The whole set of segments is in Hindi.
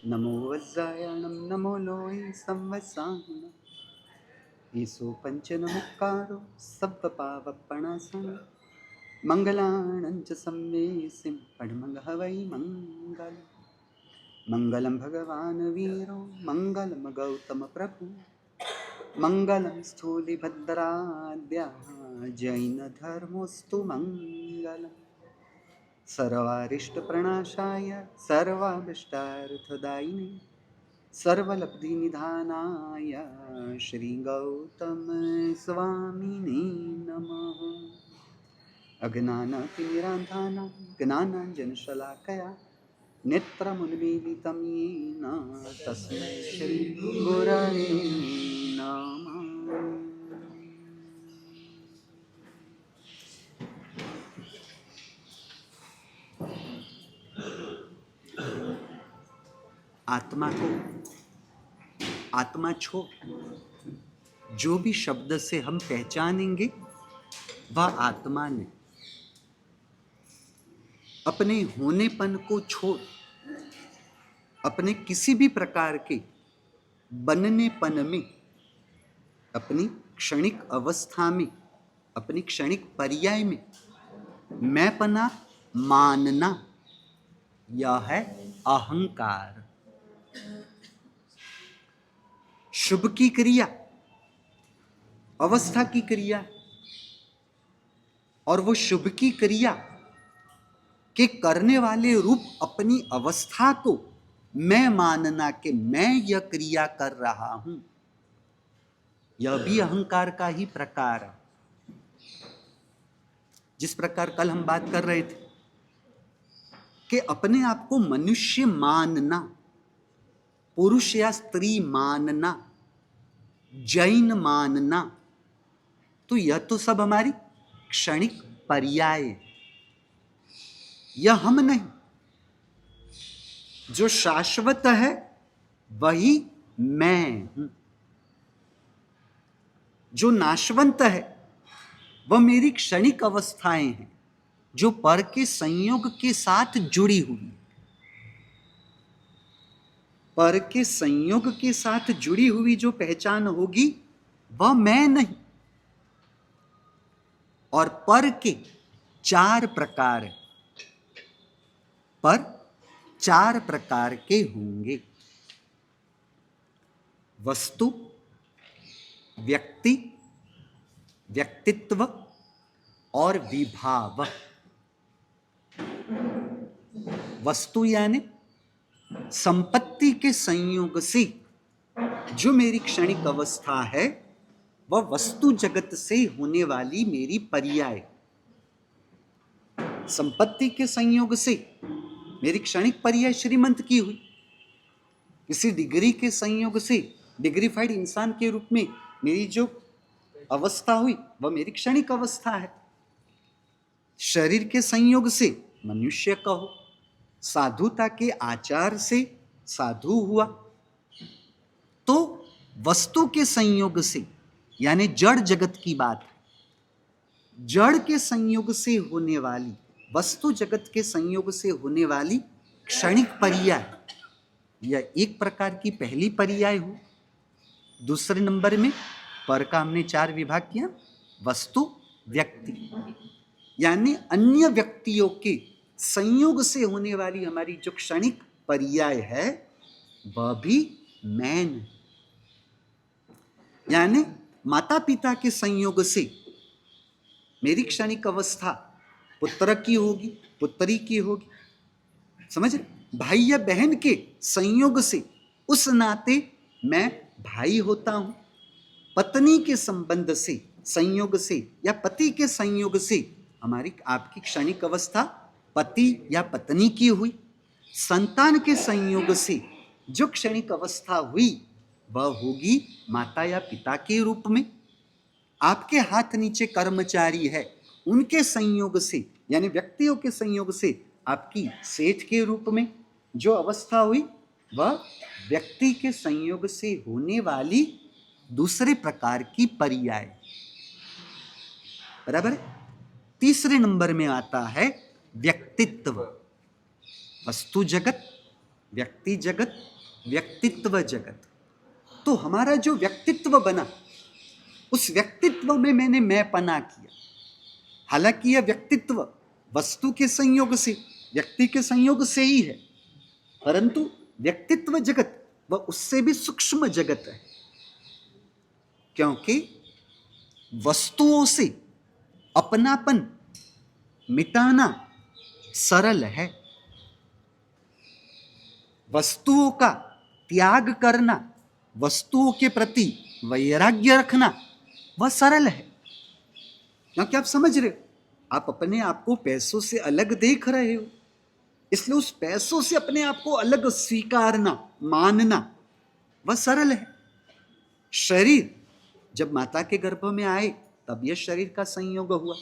नमो वज्रायणं नमो लोये संवत्सानं ईशो पञ्चनमुक्कारो सब्बपावपणासनं मङ्गलानं च सम्मेसिं पढमङ्गहवै मङ्गलम् मङ्गलं भगवान् वीरो मङ्गलं गौतमप्रभु मङ्गलं स्थूलिभद्राद्या जैनधर्मोऽस्तु मङ्गलम् सर्वारिष्टप्रणाशाय सर्वाभीष्टार्थदायिने सर्वलब्धिनिधानाय श्रीगौतमस्वामिने नमः। अज्ञानातिमिरान्धानां ज्ञानाञ्जनशलाकया नेत्रमुन्मीलितं येन तस्मै श्रीगुरवे नमः। आत्मा को आत्मा छोड़ जो भी शब्द से हम पहचानेंगे वह आत्मा ने अपने होनेपन को छोड़ अपने किसी भी प्रकार के बननेपन में अपनी क्षणिक अवस्था में अपनी क्षणिक पर्याय में मैंपना मानना यह है अहंकार। शुभ की क्रिया अवस्था की क्रिया और वो शुभ की क्रिया के करने वाले रूप अपनी अवस्था को मैं मानना कि मैं यह क्रिया कर रहा हूं, यह भी अहंकार का ही प्रकार है। जिस प्रकार कल हम बात कर रहे थे कि अपने आप को मनुष्य मानना, पुरुष या स्त्री मानना, जैन मानना, तो यह तो सब हमारी क्षणिक पर्याय, यह हम नहीं। जो शाश्वत है वही मैं हूं, जो नाशवंत है वह मेरी क्षणिक अवस्थाएं हैं जो पर के संयोग के साथ जुड़ी हुई। पर के संयोग के साथ जुड़ी हुई जो पहचान होगी वह मैं नहीं। और पर के चार प्रकार, पर चार प्रकार के होंगे: वस्तु, व्यक्ति, व्यक्तित्व और विभाव। वस्तु यानी संपत्ति के संयोग से जो मेरी क्षणिक अवस्था है वह वस्तु जगत से होने वाली मेरी पर्याय। संपत्ति के संयोग से मेरी क्षणिक पर्याय श्रीमंत की हुई, किसी डिग्री के संयोग से डिग्रीफाइड इंसान के रूप में मेरी जो अवस्था हुई वह मेरी क्षणिक अवस्था है। शरीर के संयोग से मनुष्य कहो, साधुता के आचार से साधु हुआ, तो वस्तु के संयोग से यानी जड़ जगत की बात है, जड़ के संयोग से होने वाली, वस्तु जगत के संयोग से होने वाली क्षणिक पर्याय, यह एक प्रकार की पहली पर्याय हो। दूसरे नंबर में पर का हमने चार विभाग किया, वस्तु, व्यक्ति, यानी अन्य व्यक्तियों के संयोग से होने वाली हमारी जो क्षणिक पर्याय है वह भी मैं नहीं। यानी माता पिता के संयोग से मेरी क्षणिक अवस्था पुत्र की होगी, पुत्री की होगी, समझ रहे? भाई या बहन के संयोग से उस नाते मैं भाई होता हूं। पत्नी के संबंध से, संयोग से या पति के संयोग से हमारी आपकी क्षणिक अवस्था पति या पत्नी की हुई। संतान के संयोग से जो क्षणिक अवस्था हुई वह होगी माता या पिता के रूप में। आपके हाथ नीचे कर्मचारी है, उनके संयोग से यानी व्यक्तियों के संयोग से आपकी सेठ के रूप में जो अवस्था हुई वह व्यक्ति के संयोग से होने वाली दूसरे प्रकार की पर्याय। बराबर है? तीसरे नंबर में आता है व्यक्तित्व। वस्तु जगत व्यक्ति जगत, व्यक्तित्व जगत। तो हमारा जो व्यक्तित्व बना, उस व्यक्तित्व में मैंने मैंपना किया। हालांकि यह व्यक्तित्व वस्तु के संयोग से, व्यक्ति के संयोग से ही है, परंतु व्यक्तित्व जगत वह उससे भी सूक्ष्म जगत है, क्योंकि वस्तुओं से अपनापन मिटाना सरल है, वस्तुओं का त्याग करना, वस्तुओं के प्रति वैराग्य रखना वह सरल है। क्योंकि आप समझ रहे हो, आप अपने आप को पैसों से अलग देख रहे हो, इसलिए उस पैसों से अपने आप को अलग स्वीकारना, मानना वह सरल है। शरीर जब माता के गर्भ में आए तब यह शरीर का संयोग हुआ,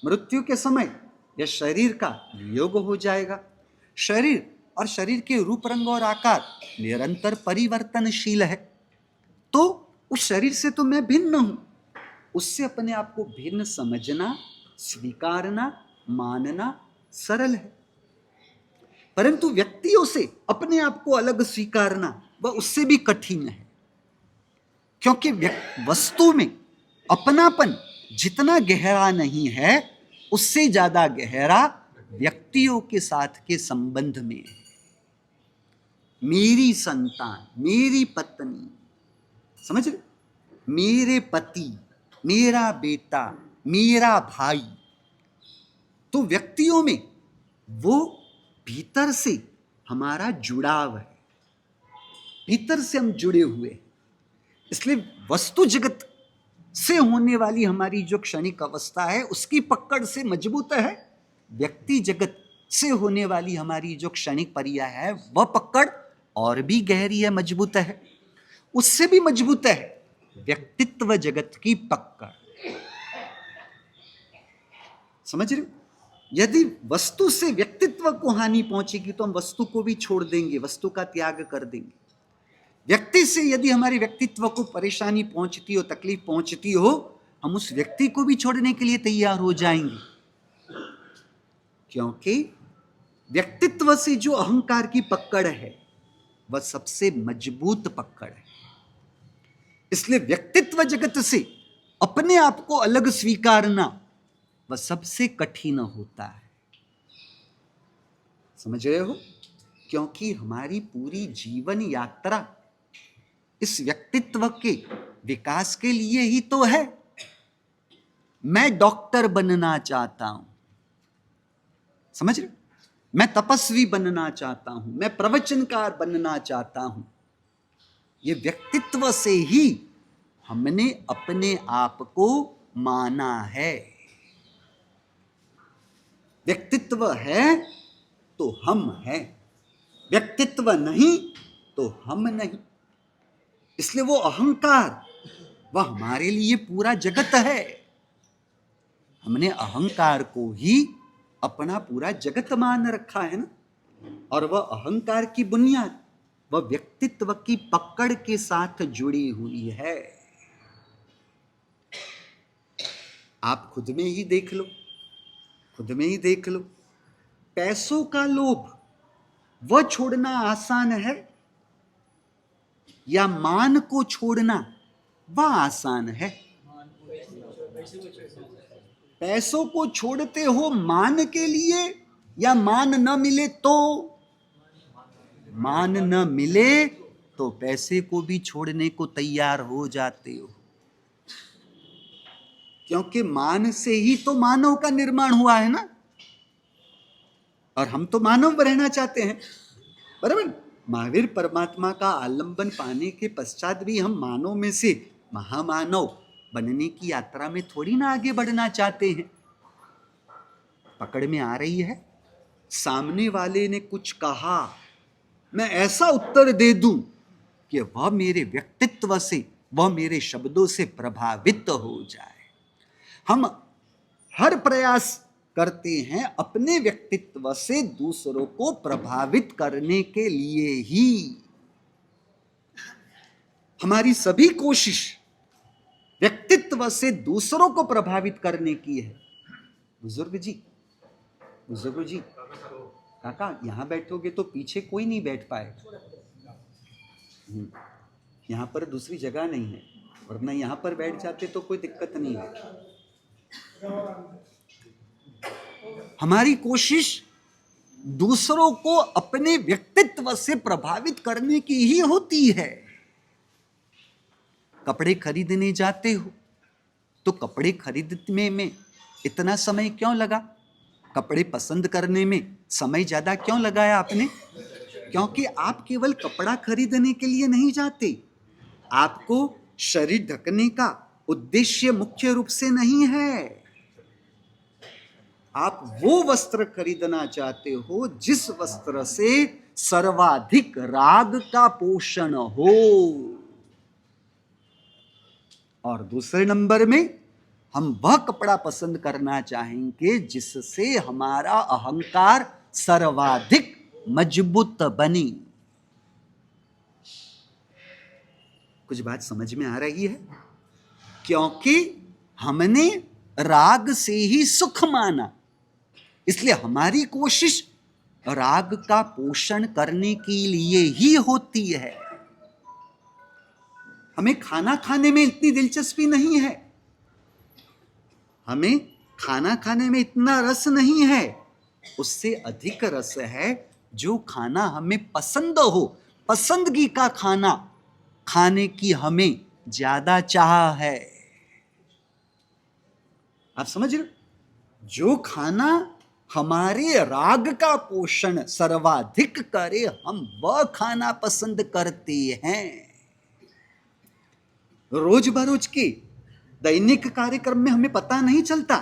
मृत्यु के समय यह शरीर का वियोग हो जाएगा। शरीर और शरीर के रूप, रंग और आकार निरंतर परिवर्तनशील है, तो उस शरीर से तो मैं भिन्न हूं, उससे अपने आप को भिन्न समझना, स्वीकारना, मानना सरल है। परंतु व्यक्तियों से अपने आप को अलग स्वीकारना वह उससे भी कठिन है, क्योंकि वस्तु में अपनापन जितना गहरा नहीं है, उससे ज्यादा गहरा व्यक्तियों के साथ के संबंध में है। मेरी संतान, मेरी पत्नी, समझ रहे, मेरे पति, मेरा बेटा, मेरा भाई, तो व्यक्तियों में वो भीतर से हमारा जुड़ाव है, भीतर से हम जुड़े हुए हैं। इसलिए वस्तु जगत से होने वाली हमारी जो क्षणिक अवस्था है उसकी पकड़ से मजबूत है, व्यक्ति जगत से होने वाली हमारी जो क्षणिक पर्याय है वह पकड़ और भी गहरी है, मजबूत है। उससे भी मजबूत है व्यक्तित्व जगत की पकड़। समझ रहे हो? यदि वस्तु से व्यक्तित्व को हानि पहुंचेगी तो हम वस्तु को भी छोड़ देंगे, वस्तु का त्याग कर देंगे। व्यक्ति से यदि हमारे व्यक्तित्व को परेशानी पहुंचती हो, तकलीफ पहुंचती हो, हम उस व्यक्ति को भी छोड़ने के लिए तैयार हो जाएंगे, क्योंकि व्यक्तित्व से जो अहंकार की पकड़ है वह सबसे मजबूत पकड़ है। इसलिए व्यक्तित्व जगत से अपने आप को अलग स्वीकारना वह सबसे कठिन होता है। समझ रहे हो? क्योंकि हमारी पूरी जीवन यात्रा इस व्यक्तित्व के विकास के लिए ही तो है। मैं डॉक्टर बनना चाहता हूं, समझ रहे? मैं तपस्वी बनना चाहता हूं, मैं प्रवचनकार बनना चाहता हूं। ये व्यक्तित्व से ही हमने अपने आप को माना है। व्यक्तित्व है तो हम हैं, व्यक्तित्व नहीं तो हम नहीं। इसलिए वो अहंकार वह हमारे लिए पूरा जगत है। हमने अहंकार को ही अपना पूरा जगत मान रखा है ना, और वह अहंकार की बुनियाद वह व्यक्तित्व की पकड़ के साथ जुड़ी हुई है। आप खुद में ही देख लो, खुद में ही देख लो। पैसों का लोभ वह छोड़ना आसान है या मान को छोड़ना वह आसान है? पैसों को छोड़ते हो मान के लिए, या मान न मिले तो? मान न मिले तो पैसे को भी छोड़ने को तैयार हो जाते हो, क्योंकि मान से ही तो मानव का निर्माण हुआ है ना, और हम तो मानव रहना चाहते हैं, बराबर। महावीर परमात्मा का आलंबन पाने के पश्चात भी हम मानव में से महामानव बनने की यात्रा में थोड़ी ना आगे बढ़ना चाहते हैं। पकड़ में आ रही है, सामने वाले ने कुछ कहा, मैं ऐसा उत्तर दे दूं कि वह मेरे व्यक्तित्व से, वह मेरे शब्दों से प्रभावित हो जाए। हम हर प्रयास करते हैं अपने व्यक्तित्व से दूसरों को प्रभावित करने के लिए ही। हमारी सभी कोशिश व्यक्तित्व से दूसरों को प्रभावित करने की है। बुजुर्ग जी, काका यहाँ बैठोगे तो पीछे कोई नहीं बैठ पाए, यहाँ पर दूसरी जगह नहीं है, वरना यहाँ पर बैठ जाते तो कोई दिक्कत नहीं है। हमारी कोशिश दूसरों को अपने व्यक्तित्व से प्रभावित करने की ही होती है। कपड़े खरीदने जाते हो तो कपड़े खरीदने में इतना समय क्यों लगा? कपड़े पसंद करने में समय ज्यादा क्यों लगाया आपने? क्योंकि आप केवल कपड़ा खरीदने के लिए नहीं जाते, आपको शरीर ढकने का उद्देश्य मुख्य रूप से नहीं है। आप वो वस्त्र खरीदना चाहते हो जिस वस्त्र से सर्वाधिक राग का पोषण हो, और दूसरे नंबर में हम वह कपड़ा पसंद करना चाहेंगे जिससे हमारा अहंकार सर्वाधिक मजबूत बने। कुछ बात समझ में आ रही है? क्योंकि हमने राग से ही सुख माना, इसलिए हमारी कोशिश राग का पोषण करने के लिए ही होती है। हमें खाना खाने में इतनी दिलचस्पी नहीं है, हमें खाना खाने में इतना रस नहीं है, उससे अधिक रस है जो खाना हमें पसंद हो, पसंदगी का खाना खाने की हमें ज्यादा चाह है। आप समझ रहे? जो खाना हमारे राग का पोषण सर्वाधिक करे, हम वह खाना पसंद करते हैं। रोज बरोज के दैनिक कार्यक्रम में हमें पता नहीं चलता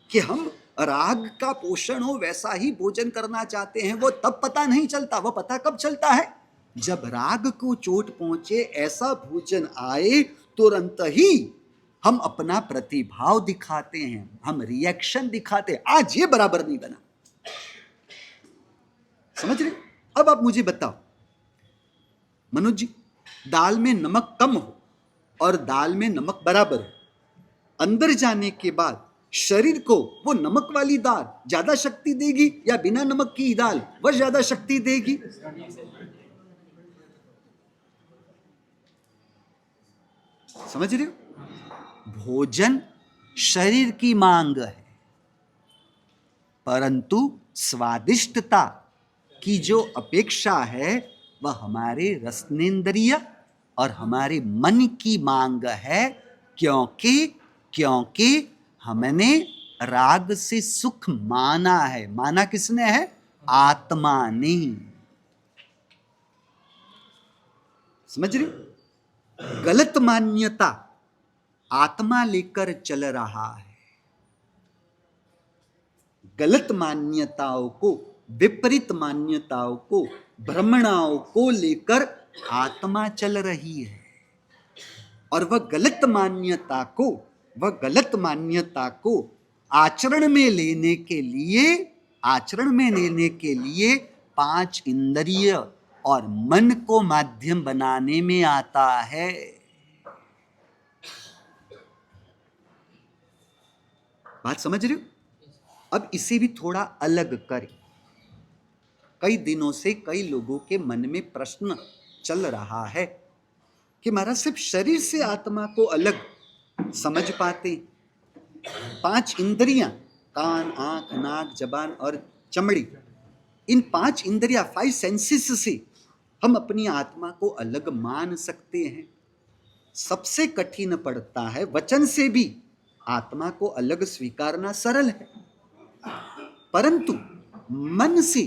कि हम राग का पोषण हो वैसा ही भोजन करना चाहते हैं। वो तब पता नहीं चलता, वो पता कब चलता है? जब राग को चोट पहुंचे, ऐसा भोजन आए, तुरंत ही हम अपना प्रतिभाव दिखाते हैं, हम रिएक्शन दिखाते हैं, आज ये बराबर नहीं बना। समझ रहे? अब आप मुझे बताओ मनोज जी, दाल में नमक कम हो और दाल में नमक बराबर हो, अंदर जाने के बाद शरीर को वो नमक वाली दाल ज्यादा शक्ति देगी या बिना नमक की दाल वह ज्यादा शक्ति देगी? समझ रहे हो? भोजन शरीर की मांग है, परंतु स्वादिष्टता की जो अपेक्षा है वह हमारे रसनेंद्रिय और हमारे मन की मांग है। क्योंकि हमने राग से सुख माना है। माना किसने है? आत्मा ने। समझ रहे? गलत मान्यता आत्मा लेकर चल रहा है, गलत मान्यताओं को, विपरीत मान्यताओं को, भ्रमणाओं को लेकर आत्मा चल रही है, और वह गलत मान्यता को आचरण में लेने के लिए 5 इंद्रिय और मन को माध्यम बनाने में आता है। बात समझ रहे हो? अब इसे भी थोड़ा अलग करें। कई दिनों से कई लोगों के मन में प्रश्न चल रहा है कि महाराज सिर्फ शरीर से आत्मा को अलग समझ पाते। 5 इंद्रियां, कान, आंख, नाक, जबान और चमड़ी, इन 5 इंद्रियां, 5 सेंसेस से हम अपनी आत्मा को अलग मान सकते हैं। सबसे कठिन पड़ता है वचन से भी आत्मा को अलग स्वीकारना सरल है, परंतु मन से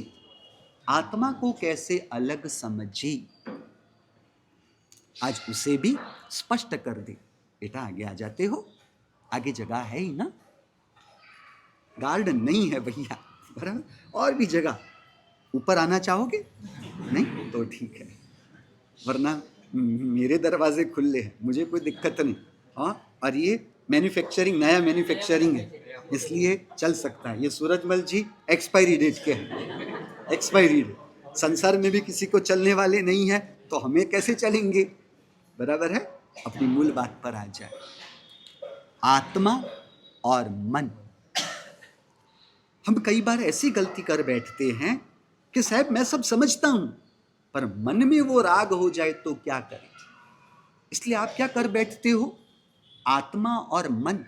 आत्मा को कैसे अलग समझे, आज उसे भी स्पष्ट कर दे। बेटा आगे आ जाते हो? आगे जगह है ही ना? गार्डन नहीं है भैया, बराबर? और भी जगह। ऊपर आना चाहोगे? नहीं तो ठीक है, वरना मेरे दरवाजे खुले हैं, मुझे कोई दिक्कत नहीं। हाँ, और ये मैन्युफैक्चरिंग, नया मैन्युफैक्चरिंग है, इसलिए चल सकता है। ये सूरजमल जी एक्सपायरी डेट के हैं, एक्सपायरी डेट। संसार में भी किसी को चलने वाले नहीं है तो हमें कैसे चलेंगे? बराबर है? अपनी मूल बात पर आ जाए। आत्मा और मन, हम कई बार ऐसी गलती कर बैठते हैं कि साहब मैं सब समझता हूं, पर मन में वो राग हो जाए तो क्या करें। इसलिए आप क्या कर बैठते हो, आत्मा और मन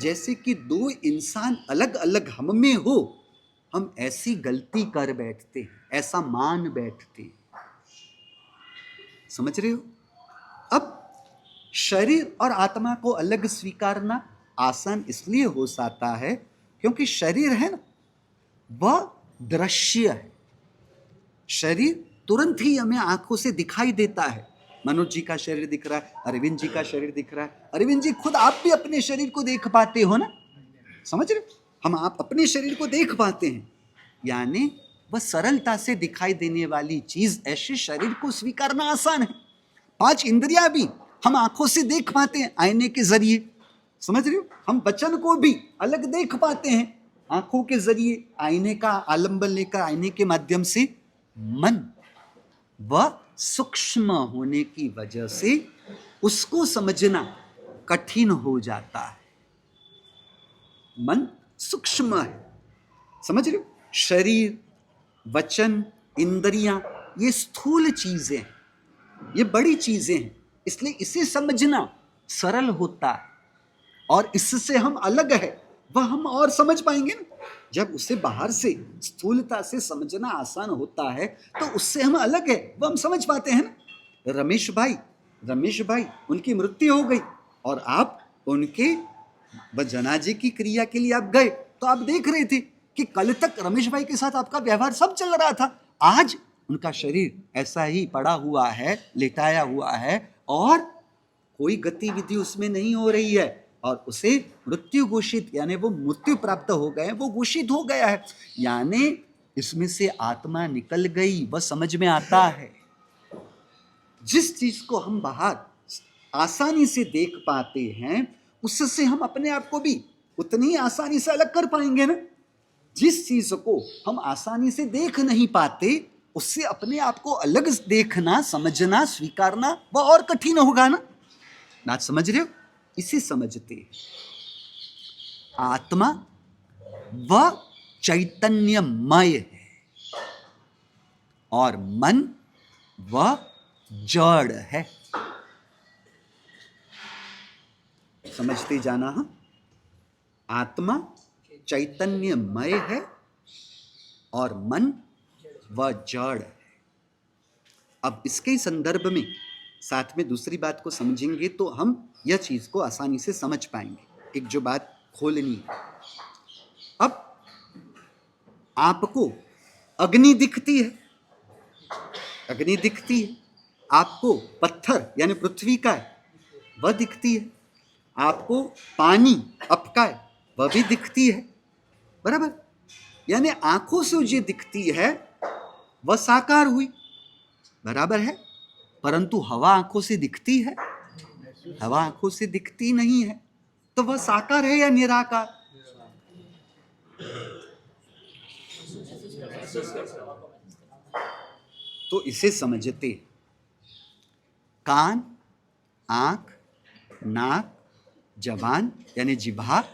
जैसे कि दो इंसान अलग अलग हम में हो, हम ऐसी गलती कर बैठते हैं, ऐसा मान बैठते हैं। समझ रहे हो। अब शरीर और आत्मा को अलग स्वीकारना आसान इसलिए हो जाता है क्योंकि शरीर है ना, वह दृश्य है। शरीर तुरंत ही हमें आंखों से दिखाई देता है। मनोज जी का शरीर दिख रहा है, अरविंद जी का शरीर दिख रहा है। अरविंद जी खुद आप भी अपने शरीर को देख पाते हो ना, समझ रहे हो। हम आप अपने शरीर को देख पाते हैं, यानी वह सरलता से दिखाई देने वाली चीज, ऐसे शरीर को स्वीकारना आसान है। पांच इंद्रियां भी हम आंखों से देख पाते हैं आईने के जरिए, समझ रहे हो। हम वचन को भी अलग देख पाते हैं आंखों के जरिए, आईने का आलंबन लेकर, आईने के माध्यम से। मन वह सूक्ष्म होने की वजह से उसको समझना कठिन हो जाता है। मन सूक्ष्म है, समझ रहे हो। शरीर, वचन, इंद्रियां, ये स्थूल चीजें हैं, ये बड़ी चीजें हैं, इसलिए इसे समझना सरल होता है। और इससे हम अलग है वह हम और समझ पाएंगे ना। जब उसे बाहर से स्थूलता से समझना आसान होता है तो उससे हम अलग है वह हम समझ पाते हैं ना। रमेश भाई उनकी मृत्यु हो गई और आप उनके जनाजे की क्रिया के लिए आप गए, तो आप देख रहे थे कि कल तक रमेश भाई के साथ आपका व्यवहार सब चल रहा था, आज उनका शरीर ऐसा ही पड़ा हुआ है, लेटाया हुआ है और कोई गतिविधि उसमें नहीं हो रही है और उसे मृत्यु घोषित, यानी वो मृत्यु प्राप्त हो गए, वो घोषित हो गया है, यानी इसमें से आत्मा निकल गई, वह समझ में आता है। जिस चीज को हम बाहर आसानी से देख पाते हैं उससे हम अपने आप को भी उतनी ही आसानी से अलग कर पाएंगे ना। जिस चीज को हम आसानी से देख नहीं पाते उससे अपने आप को अलग देखना, समझना, स्वीकारना वह और कठिन होगा ना समझ रहे हो। इसे समझते हैं। आत्मा वह चैतन्यमय है और मन वह जड़ है। समझते जाना। हाँ, आत्मा चैतन्यमय है और मन वह जड़ है। अब इसके संदर्भ में साथ में दूसरी बात को समझेंगे तो हम यह चीज को आसानी से समझ पाएंगे। एक जो बात खोलनी है, अब आपको अग्नि दिखती है, आपको पत्थर यानी पृथ्वी का है वह दिखती है, आपको पानी अपका है वह भी दिखती है, बराबर। यानी आंखों से जो दिखती है वह साकार हुई, बराबर है। परंतु हवा आंखों से दिखती है, हवा आंखों से दिखती नहीं है, तो वह साकार है या निराकार। तो इसे समझते, कान, आंख, नाक, जबान यानी जिह्वा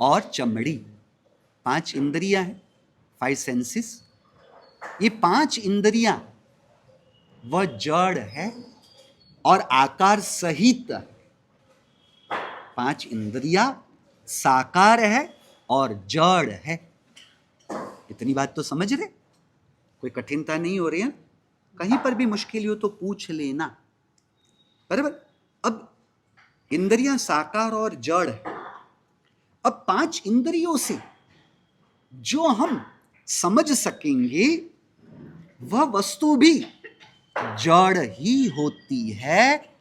और चमड़ी, 5 इंद्रियां हैं, 5 सेंसेस। ये 5 इंद्रियां वह जड़ है और आकार सहित। 5 इंद्रियां साकार है और जड़ है। इतनी बात तो समझ रहे, कोई कठिनता नहीं हो रही है। कहीं पर भी मुश्किल हो तो पूछ लेना, बराबर। अब इंद्रियां साकार और जड़ है। अब 5 इंद्रियों से जो हम समझ सकेंगे वह वस्तु भी जड़ ही होती है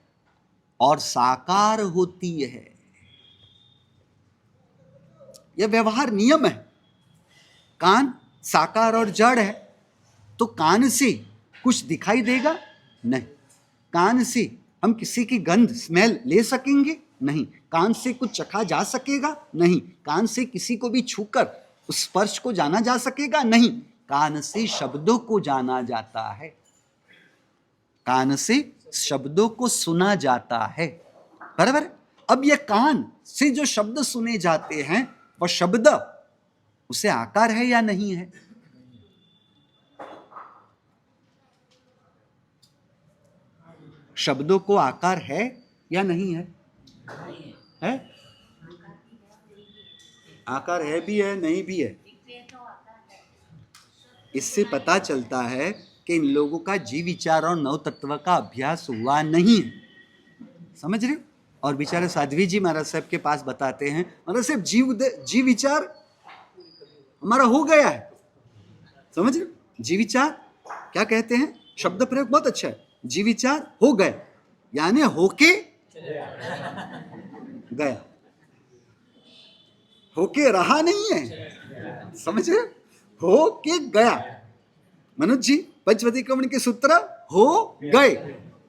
और साकार होती है। यह व्यवहार नियम है। कान साकार और जड़ है तो कान से कुछ दिखाई देगा नहीं, कान से हम किसी की गंध स्मेल ले सकेंगे नहीं, कान से कुछ चखा जा सकेगा नहीं, कान से किसी को भी छूकर उस स्पर्श को जाना जा सकेगा नहीं, कान से शब्दों को जाना जाता है, कान से शब्दों को सुना जाता है, बराबर। अब यह कान से जो शब्द सुने जाते हैं वह शब्द उसे आकार है या नहीं है। शब्दों को आकार है या नहीं है? है? आकार है भी है, नहीं भी है। इससे पता चलता है कि इन लोगों का जीव विचार और नव तत्व का अभ्यास हुआ नहीं है। समझ रहे हो? और बेचारे साध्वी जी महाराज साहब के पास बताते हैं, महाराज साहब जीव विचार हमारा हो गया है। समझ रहे हो? जीव विचार क्या कहते हैं? शब्द प्रयोग बहुत अच्छा है। जीव विचार हो गए, यानी होके गया, होके रहा नहीं है। समझ रहे? हो के गया। मनोज जी, पंचवतिक्रमण के सूत्र हो गए,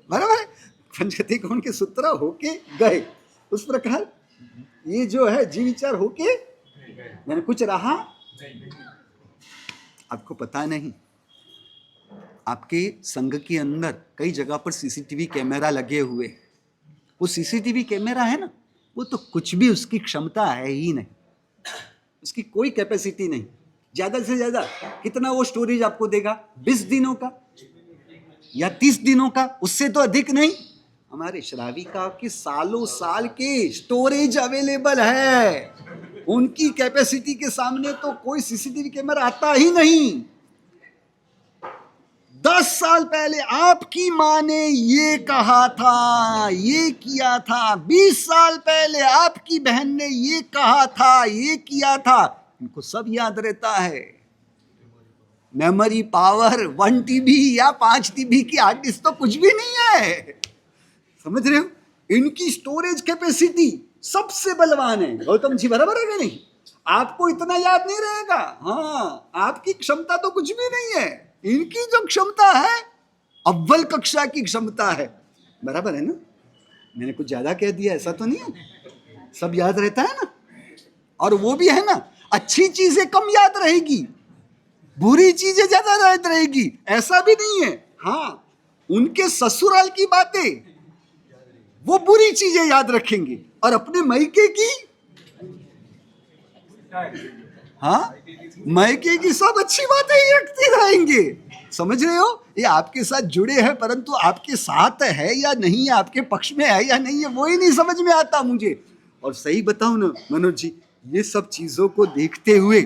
बराबर है? पंचवतिक्रमण के सूत्र होके गए। उस प्रकार ये जो है जीव विचार होके, मैंने कुछ रहा आपको पता नहीं। आपके संघ के अंदर कई जगह पर सीसीटीवी कैमरा लगे हुए। वो सीसीटीवी कैमरा है ना, वो तो कुछ भी उसकी क्षमता है ही नहीं, उसकी कोई कैपेसिटी नहीं। ज्यादा से ज्यादा कितना वो स्टोरेज आपको देगा? 20 दिनों का या 30 दिनों का, उससे तो अधिक नहीं। हमारे श्राविका की सालों साल के स्टोरेज अवेलेबल है। उनकी कैपेसिटी के सामने तो कोई सीसीटीवी कैमरा आता ही नहीं। 10 साल पहले आपकी माँ ने ये कहा था, ये किया था। 20 साल पहले आपकी बहन ने ये कहा था, ये किया था। इनको सब याद रहता है। मेमोरी पावर 1 TB या 5 TB की हार्ड डिस्क तो कुछ भी नहीं है। समझ रहे हो? इनकी स्टोरेज कैपेसिटी सबसे बलवान है। गौतम जी, बराबर है कि नहीं? आपको इतना याद नहीं रहेगा। हाँ, आपकी क्षमता तो कुछ भी नहीं है। इनकी जो क्षमता है अव्वल कक्षा की क्षमता है। बराबर है ना? मैंने कुछ ज्यादा कह दिया ऐसा तो नहीं है? सब याद रहता है ना? और वो भी है ना, अच्छी चीजें कम याद रहेगी, बुरी चीजें ज्यादा याद रहेगी, ऐसा भी नहीं है। हाँ, उनके ससुराल की बातें वो बुरी चीजें याद रखेंगे और अपने मायके की, हाँ, मायके की सब अच्छी बातें ही रखते रहेंगे। समझ रहे हो? ये आपके साथ जुड़े हैं, परंतु आपके साथ है या नहीं, आपके पक्ष में है या नहीं है, वो ही नहीं समझ में आता मुझे। और सही बताऊं ना मनोज जी, ये सब चीजों को देखते हुए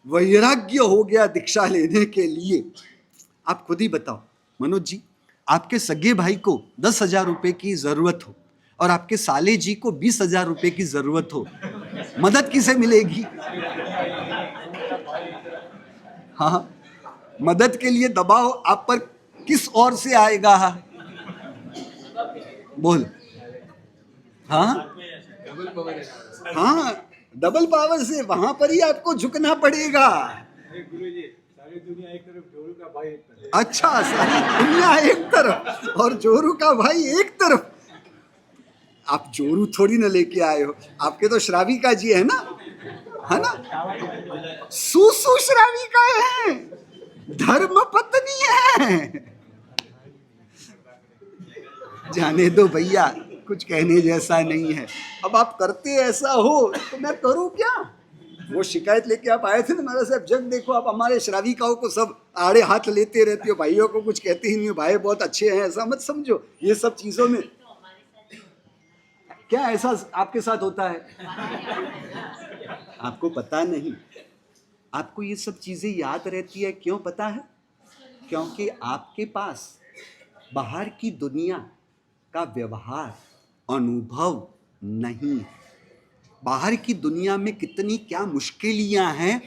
वैराग्य हो गया दीक्षा लेने के लिए। आप खुद ही बताओ मनोज जी, आपके सगे भाई को 10,000 रुपए की जरूरत हो और आपके साले जी को 20,000 रुपए की जरूरत हो, मदद किसे मिलेगी? हाँ, मदद के लिए दबाव आप पर किस ओर से आएगा? बोल। हाँ हाँ, डबल पावर से वहां पर ही आपको झुकना पड़ेगा। सारी दुनिया एक तरफ, जोरू का भाई एक तरफ। अच्छा, सारी दुनिया एक तरफ और जोरू का भाई एक तरफ। आप जोरू थोड़ी ना लेके आए हो, आपके तो श्राविका जी है ना, है ना? सुसु श्राविका है, धर्म पत्नी है। जाने दो भैया, कुछ कहने जैसा नहीं है। अब आप करते ऐसा हो तो मैं करूं क्या? वो शिकायत लेके आप आए थे ना महाराज साहब, जब देखो आप हमारे श्राविकाओं को सब आड़े हाथ लेते रहते हो, भाइयों को कुछ कहते ही नहीं हो, भाई बहुत अच्छे हैं, ऐसा मत समझो। ये सब चीजों में क्या ऐसा आपके साथ होता है? आपको पता नहीं। आपको ये सब चीजें याद रहती है, क्यों पता है? क्योंकि आपके पास बाहर की दुनिया का व्यवहार अनुभव नहीं। बाहर की दुनिया में कितनी क्या मुश्किलियां हैं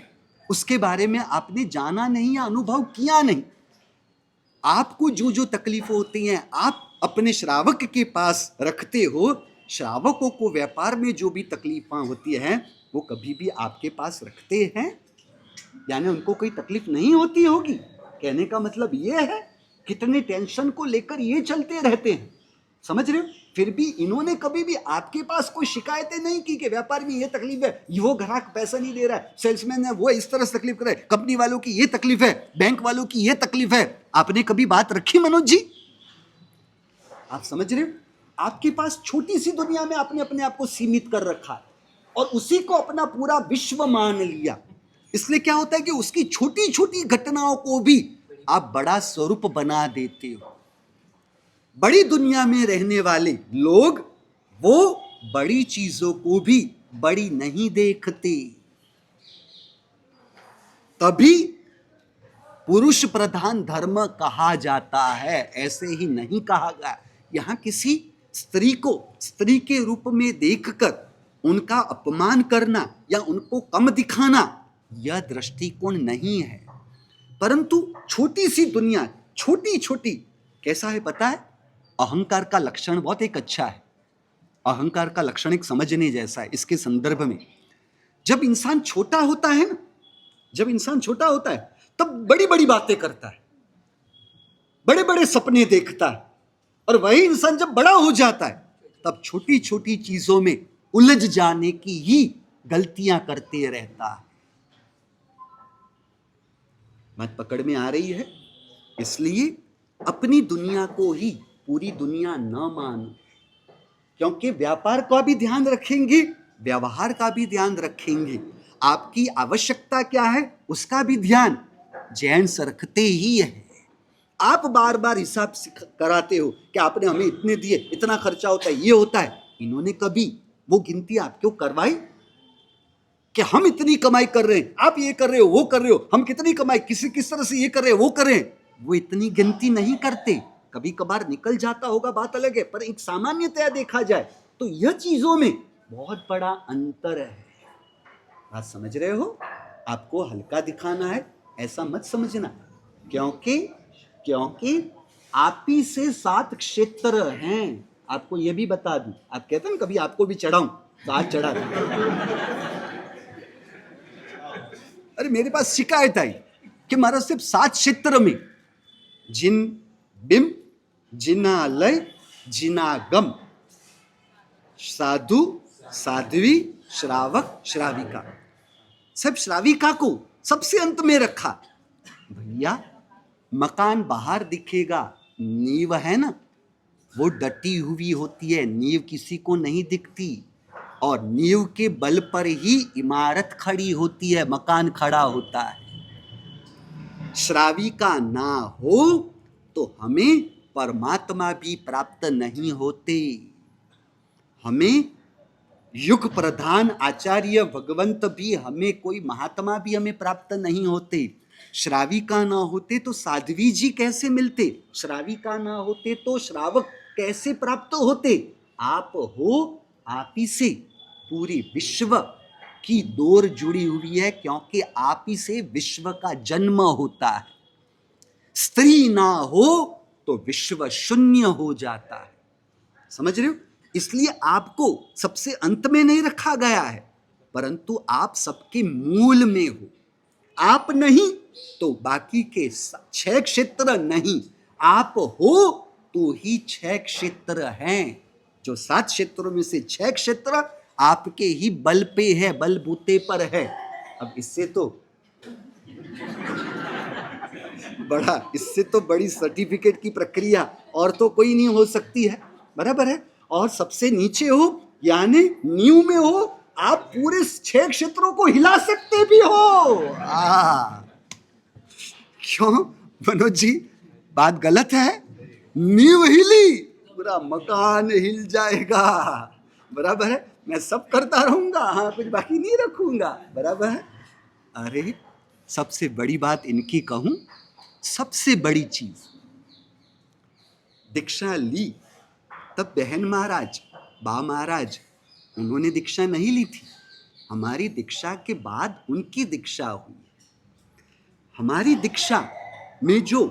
उसके बारे में आपने जाना नहीं या अनुभव किया नहीं। आपको जो जो तकलीफें होती हैं आप अपने श्रावक के पास रखते हो। श्रावकों को व्यापार में जो भी तकलीफें होती हैं वो कभी भी आपके पास रखते हैं? यानी उनको कोई तकलीफ नहीं होती होगी। कहने का मतलब ये है, कितने टेंशन को लेकर ये चलते रहते हैं। समझ रहे हो? फिर भी इन्होंने कभी भी आपके पास कोई शिकायतें नहीं की कि व्यापार में ये तकलीफ है, वो ग्राहक पैसा नहीं दे रहा है, सेल्समैन है वो इस तरह से तकलीफ कर रहा है, कंपनी वालों की ये तकलीफ है, बैंक वालों की ये तकलीफ है। आपने कभी बात रखी मनोज जी? आप समझ रहे हो? आपके पास छोटी सी दुनिया में आपने अपने आप को सीमित कर रखा है और उसी को अपना पूरा विश्व मान लिया। इसलिए क्या होता है कि उसकी छोटी छोटी घटनाओं को भी आप बड़ा स्वरूप बना देते हो। बड़ी दुनिया में रहने वाले लोग वो बड़ी चीजों को भी बड़ी नहीं देखते। तभी पुरुष प्रधान धर्म कहा जाता है, ऐसे ही नहीं कहा गया। यहां किसी स्त्री को स्त्री के रूप में देखकर उनका अपमान करना या उनको कम दिखाना यह दृष्टिकोण नहीं है। परंतु छोटी सी दुनिया, छोटी छोटी कैसा है पता है? अहंकार का लक्षण बहुत एक अच्छा है। अहंकार का लक्षण एक समझने जैसा है। इसके संदर्भ में जब इंसान छोटा होता है ना, जब इंसान छोटा होता है तब बड़ी बड़ी बातें करता है, बड़े बड़े सपने देखता है, और वही इंसान जब बड़ा हो जाता है तब छोटी छोटी चीजों में उलझ जाने की ही गलतियां करते रहता है। बात पकड़ में आ रही है? इसलिए अपनी दुनिया को ही पूरी दुनिया न मानो, क्योंकि व्यापार का भी ध्यान रखेंगे, व्यवहार का भी ध्यान रखेंगे, आपकी आवश्यकता क्या है उसका भी ध्यान जेंट्स रखते ही है। आप बार बार हिसाब कराते हो कि आपने हमें इतने दिए, इतना खर्चा होता है, ये होता है। इन्होंने कभी वो गिनती आपको करवाई कि हम इतनी कमाई कर रहे हैं, आप ये कर रहे हो, वो कर रहे हो, हम कितनी कमाई, किस तरह से ये कर रहे हैं, वो कर रहे हैं? वो इतनी गिनती नहीं करते। कभी कभार निकल जाता होगा, बात अलग है, पर एक सामान्यतया देखा जाए तो यह चीजों में बहुत बड़ा अंतर है। बात समझ रहे हो? आपको हल्का दिखाना है ऐसा मत समझना, क्योंकि आप ही से 7 क्षेत्र हैं। आपको यह भी बता दूं, आप कहते हैं ना कभी आपको भी चढ़ाऊं, तो आज चढ़ा दूं। अरे मेरे पास शिकायत आई कि महाराज सिर्फ 7 क्षेत्र में जिन बिंब, जिनालय, जिनागम, साधु, साध्वी, श्रावक, श्राविका, सब श्राविका को सबसे अंत में रखा। भैया मकान बाहर दिखेगा, नींव है ना वो डटी हुई होती है, नींव किसी को नहीं दिखती, और नींव के बल पर ही इमारत खड़ी होती है, मकान खड़ा होता है। श्राविका ना हो तो हमें परमात्मा भी प्राप्त नहीं होते। हमें युग प्रधान आचार्य भगवंत भी, हमें कोई महात्मा भी हमें प्राप्त नहीं होते। श्राविका ना होते तो साध्वी जी कैसे मिलते? श्राविका ना होते तो श्रावक कैसे प्राप्त होते? आप हो, आप ही से पूरी विश्व की डोर जुड़ी हुई है, क्योंकि आप ही से विश्व का जन्म होता है। स्त्री ना हो तो विश्व शून्य हो जाता है। समझ रहे हो? इसलिए आपको सबसे अंत में नहीं रखा गया है, परंतु आप सबके मूल में हो। आप नहीं तो बाकी के 6 क्षेत्र नहीं, आप हो तो ही 6 क्षेत्र हैं। जो 7 क्षेत्रों में से 6 क्षेत्र आपके ही बल पे है, बलबूते पर है। अब इससे तो बड़ी सर्टिफिकेट की प्रक्रिया और तो कोई नहीं हो सकती है, बराबर है। और सबसे नीचे हो यानी नींव में हो, आप पूरे 6 क्षेत्रों को हिला सकते भी हो। क्यों मनोज जी, बात गलत है? नींव हिली पूरा मकान हिल जाएगा, बराबर है। मैं सब करता रहूंगा, हाँ कुछ बाकी नहीं रखूंगा, बराबर है। अरे सबसे बड़ी बात इनकी कहूं, सबसे बड़ी चीज, दीक्षा ली तब बहन महाराज, बा महाराज उन्होंने दीक्षा नहीं ली थी। हमारी दीक्षा के बाद उनकी दीक्षा हुई। हमारी दीक्षा में जो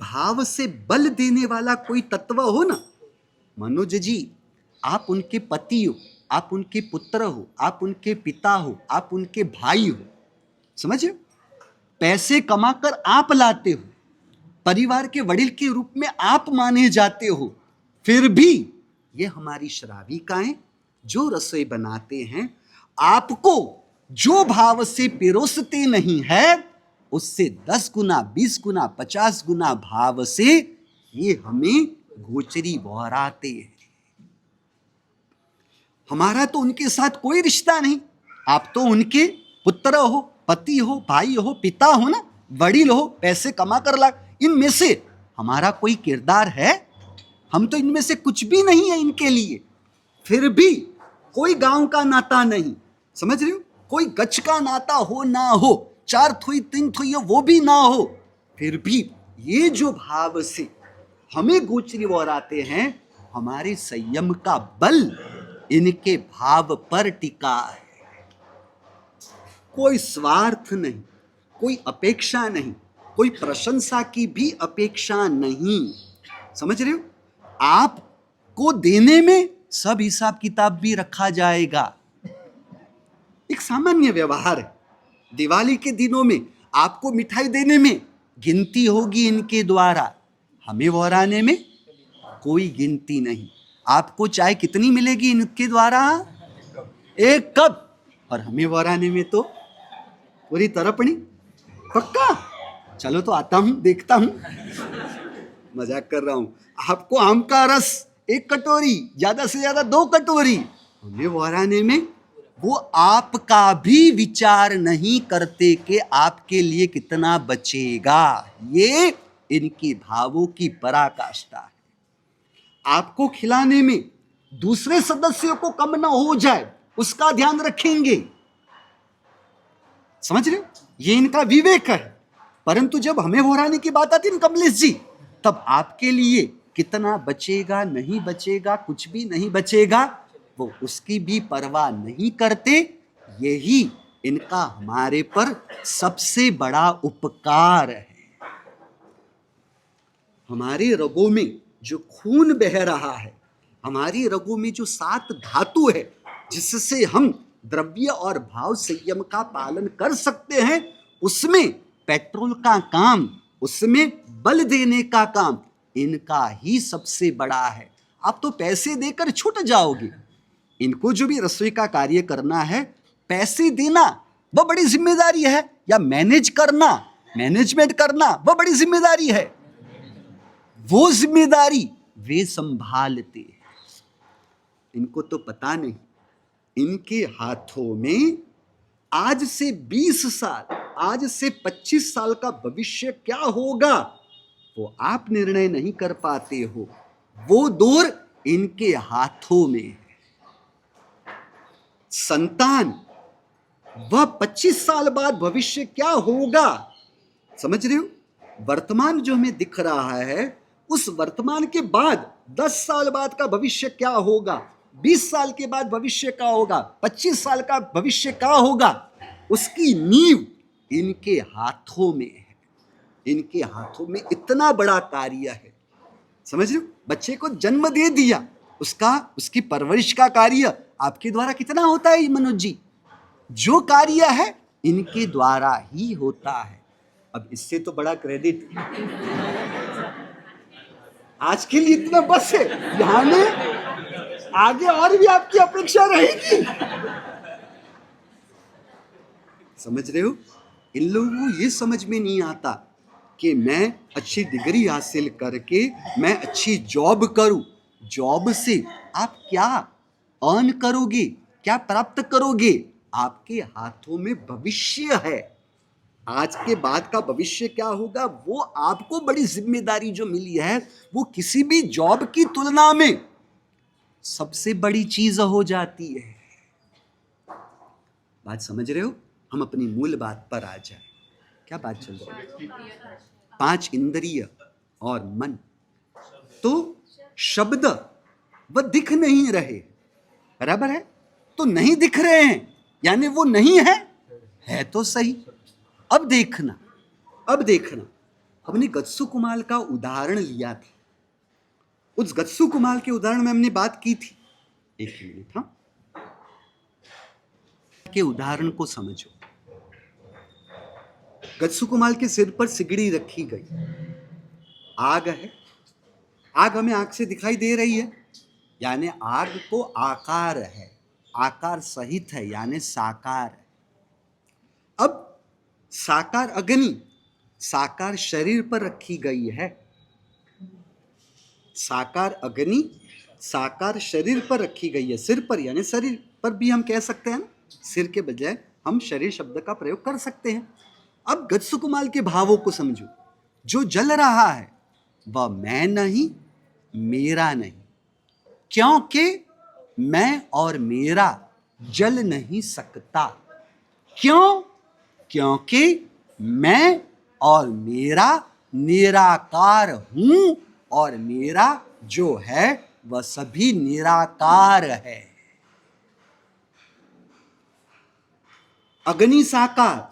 भाव से बल देने वाला कोई तत्व हो ना, मनोज जी, आप उनके पति हो, आप उनके पुत्र हो, आप उनके पिता हो, आप उनके भाई हो, समझे? पैसे कमाकर आप लाते हो, परिवार के वड़िल के रूप में आप माने जाते हो, फिर भी ये हमारी श्राविकाएं जो रसोई बनाते हैं, आपको जो भाव से पिरोसते नहीं है उससे 10 गुना, 20 गुना, 50 गुना भाव से ये हमें गोचरी बहराते हैं। हमारा तो उनके साथ कोई रिश्ता नहीं, आप तो उनके पुत्र हो, पति हो, भाई हो, पिता हो ना, वड़िल हो, पैसे कमा कर ला, इनमें से हमारा कोई किरदार है? हम तो इनमें से कुछ भी नहीं है इनके लिए, फिर भी कोई गांव का नाता नहीं, समझ रहे हो, कोई गच का नाता हो ना हो, 4 थुई 3 थुई वो भी ना हो, फिर भी ये जो भाव से हमें गोचरी वराते हैं, हमारे संयम का बल इनके भाव पर टिका है। कोई स्वार्थ नहीं, कोई अपेक्षा नहीं, कोई प्रशंसा की भी अपेक्षा नहीं, समझ रहे हो। आपको देने में सब हिसाब किताब भी रखा जाएगा, एक सामान्य व्यवहार है। दिवाली के दिनों में आपको मिठाई देने में गिनती होगी इनके द्वारा, हमें वराने में कोई गिनती नहीं। आपको चाय कितनी मिलेगी इनके द्वारा, 1 कप, और हमें वराने में तो पूरी तरपणी। पक्का, चलो तो आता हूं, देखता हूं, मजाक कर रहा हूं। आपको आम का रस 1 कटोरी, ज्यादा से ज्यादा 2 कटोरी, हमें वराने में वो आपका भी विचार नहीं करते कि आपके लिए कितना बचेगा। ये इनकी भावों की पराकाष्ठा है। आपको खिलाने में दूसरे सदस्यों को कम ना हो जाए उसका ध्यान रखेंगे, समझ रहे हो, ये इनका विवेक है। परंतु जब हमें वराने की बात आती है ना कमलेश जी, तब आपके लिए कितना बचेगा नहीं बचेगा, कुछ भी नहीं बचेगा, वो उसकी भी परवाह नहीं करते। यही इनका हमारे पर सबसे बड़ा उपकार है। हमारी रगों में जो खून बह रहा है, हमारी रगों में जो 7 धातु है जिससे हम द्रव्य और भाव संयम का पालन कर सकते हैं, उसमें पेट्रोल का काम, उसमें बल देने का काम इनका ही सबसे बड़ा है। आप तो पैसे देकर छूट जाओगे, इनको जो भी रसोई का कार्य करना है, पैसे देना वह बड़ी जिम्मेदारी है, या मैनेज करना, मैनेजमेंट करना वह बड़ी जिम्मेदारी है। वो जिम्मेदारी वे संभालते हैं। इनको तो पता नहीं, इनके हाथों में आज से 20 साल, आज से 25 साल का भविष्य क्या होगा वो आप निर्णय नहीं कर पाते हो, वो दौर इनके हाथों में है। संतान, वह 25 साल बाद भविष्य क्या होगा, समझ रहे हो। वर्तमान जो हमें दिख रहा है, उस वर्तमान के बाद 10 साल बाद का भविष्य क्या होगा, 20 साल के बाद भविष्य क्या होगा, 25 साल का भविष्य क्या होगा, उसकी नींव इनके हाथों में है। इनके हाथों में इतना बड़ा कार्य है, समझ रहे हो। बच्चे को जन्म दे दिया, उसकी परवरिश का कार्य आपके द्वारा कितना होता है मनोज जी, जो कार्य है इनके द्वारा ही होता है। अब इससे तो बड़ा क्रेडिट आज के लिए इतना बस है, यहां में आगे और भी आपकी अपेक्षा रहेगी, समझ रहे हो। इन लोगों को ये समझ में नहीं आता कि मैं अच्छी डिग्री हासिल करके मैं अच्छी जॉब करूं, जॉब से आप क्या अर्न करोगे, क्या प्राप्त करोगे, आपके हाथों में भविष्य है। आज के बाद का भविष्य क्या होगा, वो आपको बड़ी जिम्मेदारी जो मिली है, वो किसी भी जॉब की तुलना में सबसे बड़ी चीज हो जाती है। बात समझ रहे हो। हम अपनी मूल बात पर आ जाए। क्या बात चल रही है, 5 इंद्रिय और मन, तो शब्द वह दिख नहीं रहे, बराबर है, तो नहीं दिख रहे हैं यानी वो नहीं है तो सही। अब देखना, हमने गत्सु कुमाल का उदाहरण लिया था। उस गत्सु कुमाल के उदाहरण में हमने बात की थी, एक मिनट, हाँ, के उदाहरण को समझो। गत्सु कुमाल के सिर पर सिगड़ी रखी गई, आग है, आग हमें आंख से दिखाई दे रही है, यानी आग को आकार है, आकार सहित है, यानी साकार है। अब साकार अग्नि साकार शरीर पर रखी गई है, साकार अग्नि साकार शरीर पर रखी गई है, सिर पर, यानी शरीर पर भी हम कह सकते हैं, सिर के बजाय हम शरीर शब्द का प्रयोग कर सकते हैं। अब गत्सु कुमाल के भावों को समझो, जो जल रहा है वह मैं नहीं, मेरा नहीं, क्योंकि मैं और मेरा जल नहीं सकता। क्यों? क्योंकि मैं और मेरा निराकार हूं और मेरा जो है वह सभी निराकार है। अग्नि साकार,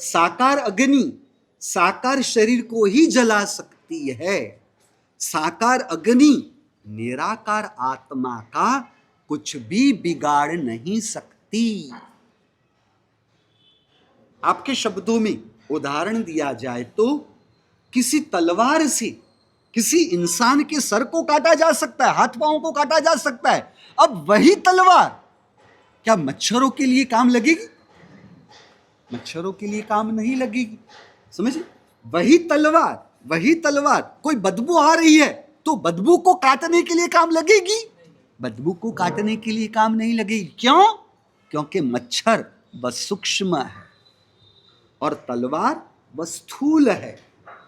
साकार अग्नि साकार शरीर को ही जला सकती है। साकार अग्नि निराकार आत्मा का कुछ भी बिगाड़ नहीं सकती। आपके शब्दों में उदाहरण दिया जाए तो किसी तलवार से किसी इंसान के सर को काटा जा सकता है, हाथ पांव को काटा जा सकता है। अब वही तलवार क्या मच्छरों के लिए काम लगेगी? मच्छरों के लिए काम नहीं लगेगी। समझे? वही तलवार कोई बदबू आ रही है तो बदबू को काटने के लिए काम लगेगी? बदबू को काटने के लिए काम नहीं लगेगी। क्यों? क्योंकि मच्छर वह सूक्ष्म है और तलवार वह स्थूल है।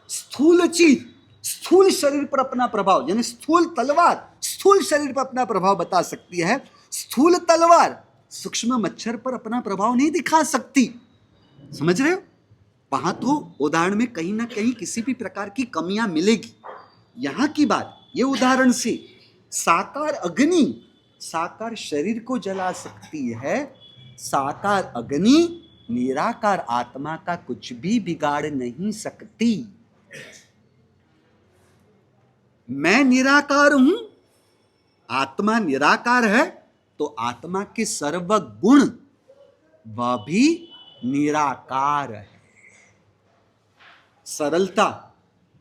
स्थूल चीज स्थूल शरीर पर अपना प्रभाव, यानी स्थूल तलवार स्थूल शरीर पर अपना प्रभाव बता सकती है। स्थूल तलवार सूक्ष्म मच्छर पर अपना प्रभाव नहीं दिखा सकती। समझ रहे हो? वहां तो उदाहरण में कहीं ना कहीं किसी भी प्रकार की कमियां मिलेगी। यहां की बात ये उदाहरण से साकार अग्नि साकार शरीर को जला सकती है। साकार अग्नि निराकार आत्मा का कुछ भी बिगाड़ नहीं सकती। मैं निराकार हूं, आत्मा निराकार है, तो आत्मा के सर्व गुण वह भी निराकार है। सरलता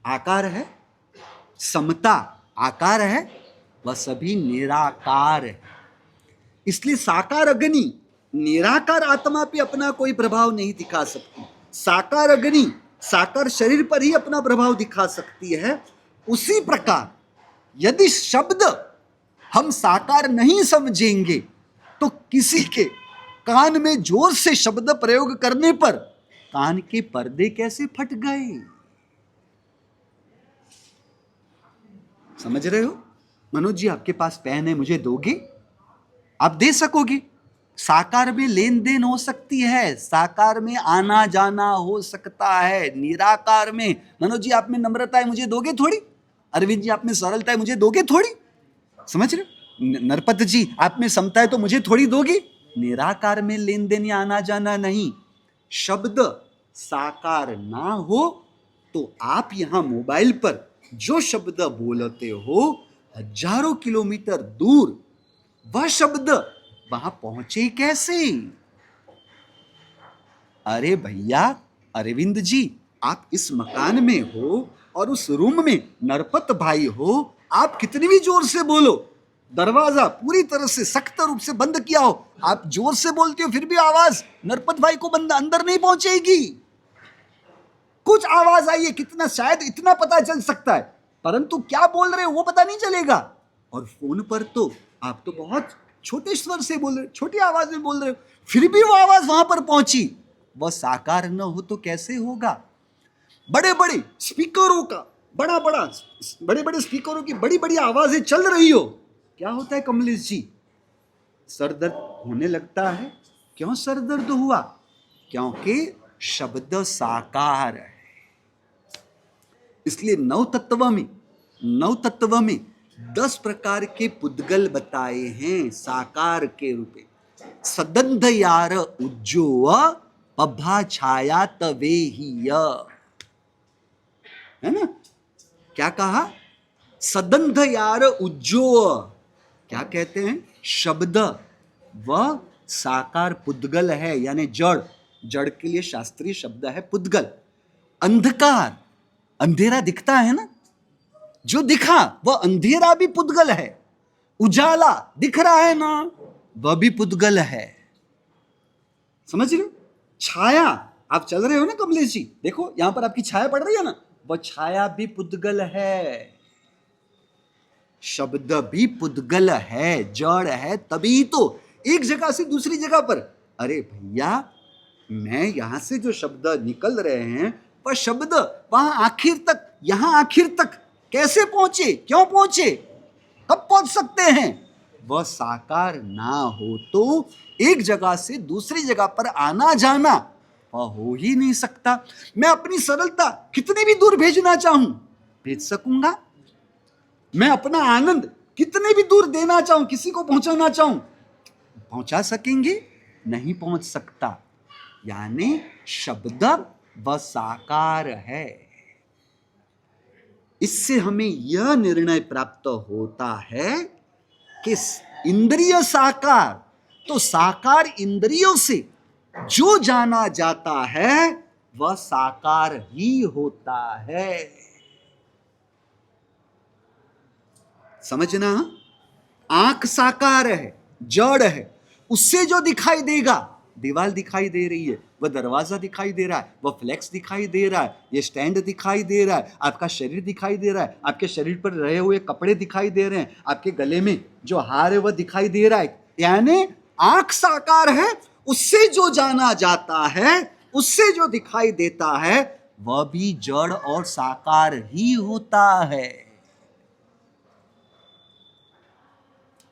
आकार है, समता आकार है, वह सभी निराकार है। इसलिए साकार अग्नि निराकार आत्मा पे अपना कोई प्रभाव नहीं दिखा सकती। साकार अग्नि साकार शरीर पर ही अपना प्रभाव दिखा सकती है। उसी प्रकार यदि शब्द हम साकार नहीं समझेंगे तो किसी के कान में जोर से शब्द प्रयोग करने पर कान के पर्दे कैसे फट गए? समझ रहे हो? मनोज जी, आपके पास पेन है, मुझे दोगे? आप दे सकोगे? साकार में लेन देन हो सकती है, साकार में आना जाना हो सकता है। निराकार में मनोज जी आप में नम्रता है, मुझे दोगे थोड़ी? अरविंद जी आप में सरलता है, मुझे दोगे थोड़ी? समझ रहे हो? नरपत जी आप में समता है तो मुझे थोड़ी दोगे? निराकार में लेन देन या आना जाना नहीं। शब्द साकार ना हो तो आप यहां मोबाइल पर जो शब्द बोलते हो हजारों किलोमीटर दूर वह शब्द वहां पहुंचे कैसे? अरे भैया अरविंद जी, आप इस मकान में हो और उस रूम में नरपत भाई हो, आप कितनी भी जोर से बोलो, दरवाजा पूरी तरह से सख्त रूप से बंद किया हो, आप जोर से बोलते हो फिर भी आवाज नरपत भाई को बंद अंदर नहीं पहुंचेगी। कुछ आवाज आई है, कितना शायद इतना पता चल सकता है, परंतु क्या बोल रहे हो वो पता नहीं चलेगा। और फोन पर तो आप तो बहुत छोटे स्वर से बोल रहे हो, छोटी आवाज में बोल रहे हो, फिर भी वो आवाज वहां पर पहुंची। वह साकार न हो तो कैसे होगा? बड़े बड़े स्पीकरों का बड़े बड़े स्पीकरों की बड़ी बड़ी आवाजें चल रही हो, क्या होता है कमलेश जी? सर दर्द होने लगता है। क्यों सर दर्द हुआ? क्योंकि शब्द साकार है। इसलिए नव तत्व में 10 प्रकार के पुद्गल बताए हैं साकार के रूप में। सदंध यार उज्जो पभा छाया तवेहिय, है ना? क्या कहा? सदंध यार उज्जो, क्या कहते हैं? शब्द वह साकार पुद्गल है, यानी जड़। जड़ के लिए शास्त्रीय शब्द है पुद्गल। अंधकार अंधेरा दिखता है ना, जो दिखा वह अंधेरा भी पुद्गल है। उजाला दिख रहा है ना, वह भी पुद्गल है। समझ रहे हो? छाया, आप चल रहे हो ना कमलेश जी, देखो यहां पर आपकी छाया पड़ रही है ना, वह छाया भी पुद्गल है। शब्द भी पुद्गल है, जड़ है, तभी तो एक जगह से दूसरी जगह पर। अरे भैया, मैं यहां से जो शब्द निकल रहे हैं वह शब्द वहां आखिर तक, यहां आखिर तक कैसे पहुंचे, क्यों पहुंचे, कब पहुंच सकते हैं? वह साकार ना हो तो एक जगह से दूसरी जगह पर आना जाना वह हो ही नहीं सकता। मैं अपनी सरलता कितनी भी दूर भेजना चाहूं भेज सकूंगा? मैं अपना आनंद कितने भी दूर देना चाहूं, किसी को पहुंचाना चाहूं पहुंचा सकेंगे? नहीं पहुंच सकता। यानी शब्द वह साकार है। इससे हमें यह निर्णय प्राप्त होता है कि इंद्रिय साकार, तो साकार इंद्रियों से जो जाना जाता है वह साकार ही होता है। समझना, आंख साकार है, जड़ है, उससे जो दिखाई देगा, दीवार दिखाई दे रही है, वह दरवाजा दिखाई दे रहा है, वह फ्लेक्स दिखाई दे रहा है, ये स्टैंड दिखाई दे रहा है, आपका शरीर दिखाई दे रहा है, आपके शरीर पर रहे हुए कपड़े दिखाई दे रहे हैं, आपके गले में जो हार है वह दिखाई दे रहा है। यानी आंख साकार है, उससे जो जाना जाता है, उससे जो दिखाई देता है वह भी जड़ और साकार ही होता है।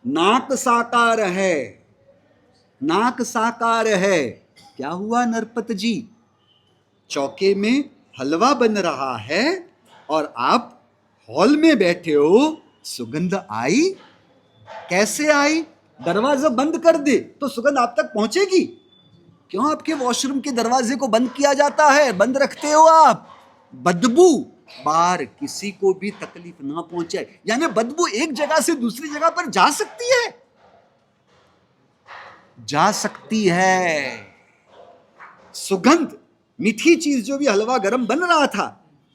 नाक साकार है, नाक साकार है। क्या हुआ नरपत जी? चौके में हलवा बन रहा है और आप हॉल में बैठे हो, सुगंध आई। कैसे आई? दरवाजा बंद कर दे तो सुगंध आप तक पहुंचेगी? क्यों आपके वॉशरूम के दरवाजे को बंद किया जाता है, बंद रखते हो आप? बदबू बाहर किसी को भी तकलीफ ना पहुंचे। यानी बदबू एक जगह से दूसरी जगह पर जा सकती है, जा सकती है। सुगंध, मीठी चीज, जो भी हलवा गरम बन रहा था,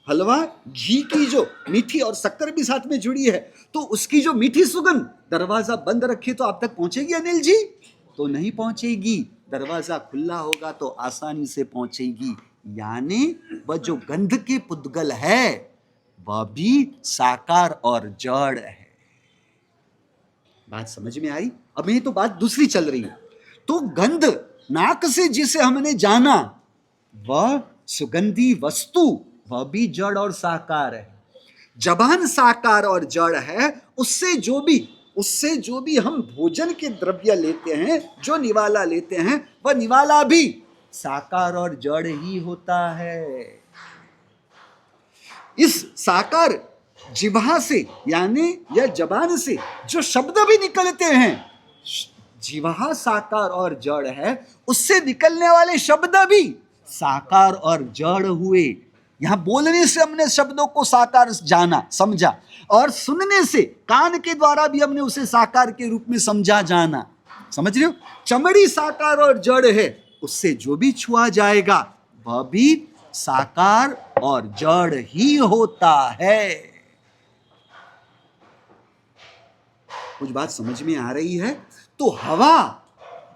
हलवा घी की जो मीठी और शक्कर भी साथ में जुड़ी है, तो उसकी जो मीठी सुगंध दरवाजा बंद रखे तो आप तक पहुंचेगी अनिल जी? तो नहीं पहुंचेगी। दरवाजा खुला होगा तो आसानी से पहुंचेगी। यानी वह जो गंध के पुद्गल है वह भी साकार और जड़ है। बात समझ में आई? अब ये तो बात दूसरी चल रही है। तो गंध, नाक से जिसे हमने जाना, वह सुगंधी वस्तु, वह भी जड़ और साकार है। जबान साकार और जड़ है। उससे जो भी हम भोजन के द्रव्य लेते हैं, जो निवाला लेते हैं, वह निवाला भी साकार और जड़ ही होता है। इस साकार जिह्वा से, यानी या जबान से जो शब्द भी निकलते हैं, जिह्वा साकार और जड़ है, उससे निकलने वाले शब्द भी साकार और जड़ हुए। यहां बोलने से हमने शब्दों को साकार जाना, समझा, और सुनने से, कान के द्वारा भी हमने उसे साकार के रूप में समझा, जाना। समझ रहे हो? चमड़ी साकार और जड़ है, उससे जो भी छुआ जाएगा वह भी साकार और जड़ ही होता है। कुछ बात समझ में आ रही है? तो हवा,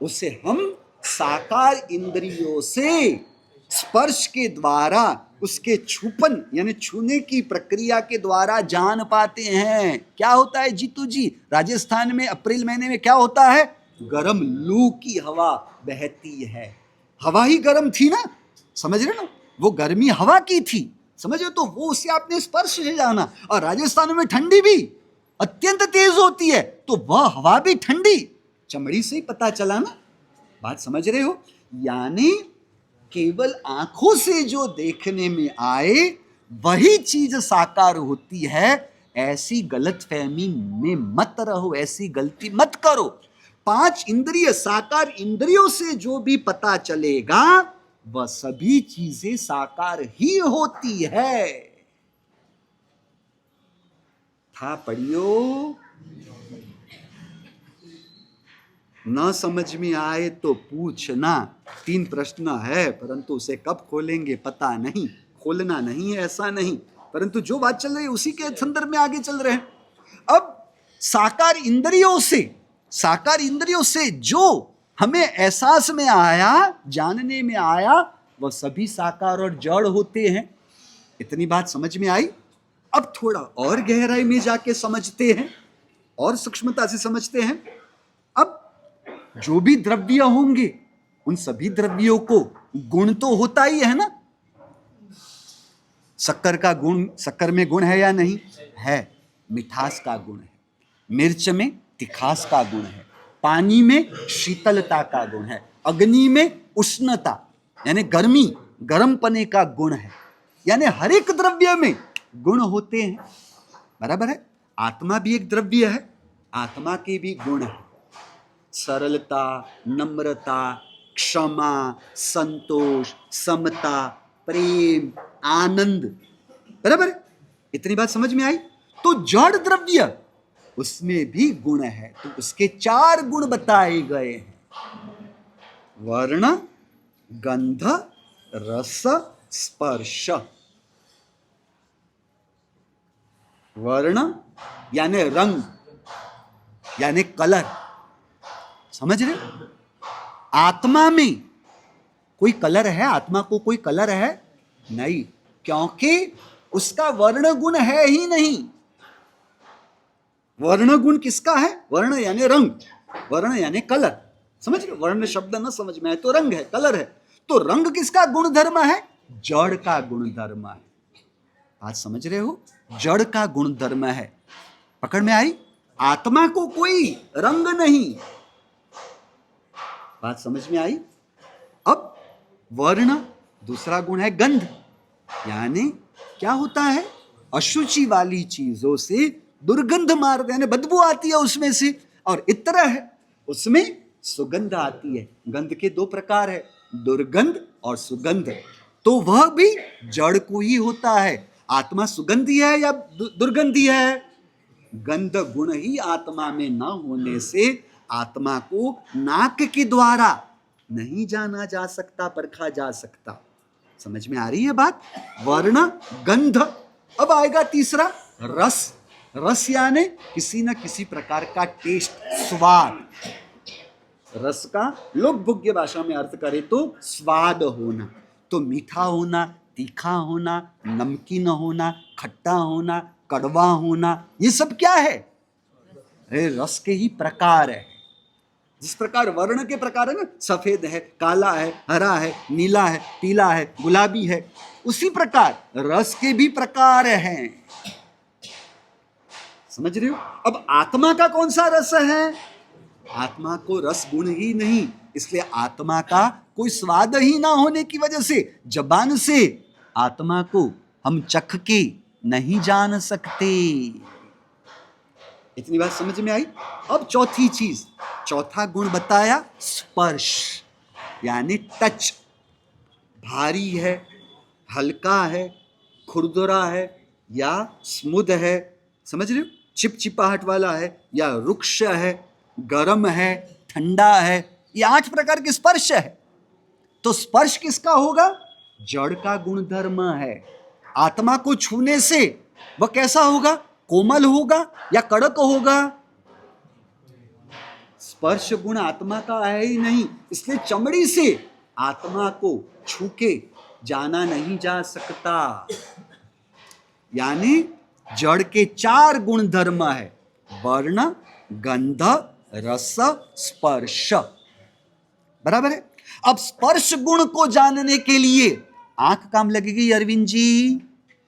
उसे हम साकार इंद्रियों से स्पर्श के द्वारा, उसके छुपन यानी छूने की प्रक्रिया के द्वारा जान पाते हैं। क्या होता है जीतू जी? राजस्थान में अप्रैल महीने में क्या होता है? गर्म लू की हवा बहती है। हवा ही गर्म थी ना, समझ रहे ना? वो गर्मी हवा की थी, समझ रहे? तो वो उसे आपने स्पर्श से जाना। और राजस्थान में ठंडी भी अत्यंत तेज होती है, तो वह हवा भी ठंडी चमड़ी से ही पता चला ना। बात समझ रहे हो? यानी केवल आंखों से जो देखने में आए वही चीज साकार होती है। ऐसी गलतफहमी में मत रहो, ऐसी गलती मत करो। 5 इंद्रिय, साकार इंद्रियों से जो भी पता चलेगा वह सभी चीजें साकार ही होती है। था पढ़ियो? न समझ में आए तो पूछना। 3 प्रश्न है, परंतु उसे कब खोलेंगे पता नहीं। खोलना नहीं है ऐसा नहीं, परंतु जो बात चल रही है उसी के संदर्भ में आगे चल रहे हैं। अब साकार इंद्रियों से जो हमें एहसास में आया, जानने में आया, वह सभी साकार और जड़ होते हैं। इतनी बात समझ में आई? अब थोड़ा और गहराई में जाके समझते हैं, और सूक्ष्मता से समझते हैं। अब जो भी द्रव्य होंगे, उन सभी द्रव्यों को गुण तो होता ही है ना। शक्कर का गुण, शक्कर में गुण है या नहीं है? मिठास का गुण है, मिर्च में तिखास का गुण है, पानी में शीतलता का गुण है, अग्नि में उष्णता यानी गर्मी, गर्म पने का गुण है। यानी हर एक द्रव्य में गुण होते हैं, बराबर है। आत्मा भी एक द्रव्य है, आत्मा के भी गुण है, सरलता, नम्रता, क्षमा, संतोष, समता, प्रेम, आनंद, बराबर है। इतनी बात समझ में आई? तो जड़ द्रव्य उसमें भी गुण है, तो उसके 4 गुण बताए गए हैं, वर्ण, गंध, रस, स्पर्श। वर्ण यानी रंग, यानी कलर, समझ रहे? आत्मा में कोई कलर है? आत्मा को कोई कलर है? नहीं, क्योंकि उसका वर्ण गुण है ही नहीं। वर्ण गुण किसका है? वर्ण यानी रंग, वर्ण यानी कलर, समझ रहे? वर्ण शब्द न समझ में आए तो रंग है, कलर है। तो रंग किसका गुण धर्म है? जड़ का गुण धर्म है। बात समझ रहे हो? जड़ का गुण धर्म है। पकड़ में आई? आत्मा को कोई रंग नहीं। बात समझ में आई? अब वर्ण, दूसरा गुण है गंध, यानी क्या होता है? अशुचि वाली चीजों से दुर्गंध मारते, यानी बदबू आती है उसमें से, और इत्र है उसमें सुगंध आती है। गंध के 2 प्रकार है, दुर्गंध और सुगंध। तो वह भी जड़ को ही होता है। आत्मा सुगंधी है या दुर्गंधी है? गंध गुण ही आत्मा में न होने से आत्मा को नाक के द्वारा नहीं जाना जा सकता, परखा जा सकता। समझ में आ रही है बात? वर्ण, गंध। अब आएगा तीसरा रस। रस यानी किसी न किसी प्रकार का टेस्ट, स्वाद। रस का लोक भोग्य भाषा में अर्थ करें तो स्वाद होना, तो मीठा होना, तीखा होना, नमकीन होना, खट्टा होना, कड़वा होना, ये सब क्या है? अरे रस के ही प्रकार है। जिस प्रकार वर्ण के प्रकार है ना, सफेद है, काला है, हरा है, नीला है, पीला है, गुलाबी है, उसी प्रकार रस के भी प्रकार हैं। समझ रहे हो? अब आत्मा का कौन सा रस है? आत्मा को रस गुण ही नहीं, इसलिए आत्मा का कोई स्वाद ही ना होने की वजह से जबान से आत्मा को हम चख के नहीं जान सकते। इतनी बात समझ में आई? अब चौथी चीज, चौथा गुण बताया स्पर्श, यानी टच। भारी है, हल्का है, खुरदुरा है या स्मूद है, समझ रहे हो? चिपचिपाहट वाला है या रुक्ष है, गर्म है, ठंडा है, ये 8 प्रकार के स्पर्श है। तो स्पर्श किसका होगा? जड़ का गुण धर्म है। आत्मा को छूने से वह कैसा होगा? कोमल होगा या कड़क होगा? स्पर्श गुण आत्मा का है ही नहीं, इसलिए चमड़ी से आत्मा को छू के जाना नहीं जा सकता। यानी जड़ के 4 गुण धर्म है, वर्ण, गंध, रस, स्पर्श, बराबर है। अब स्पर्श गुण को जानने के लिए आंख काम लगेगी अरविंद जी?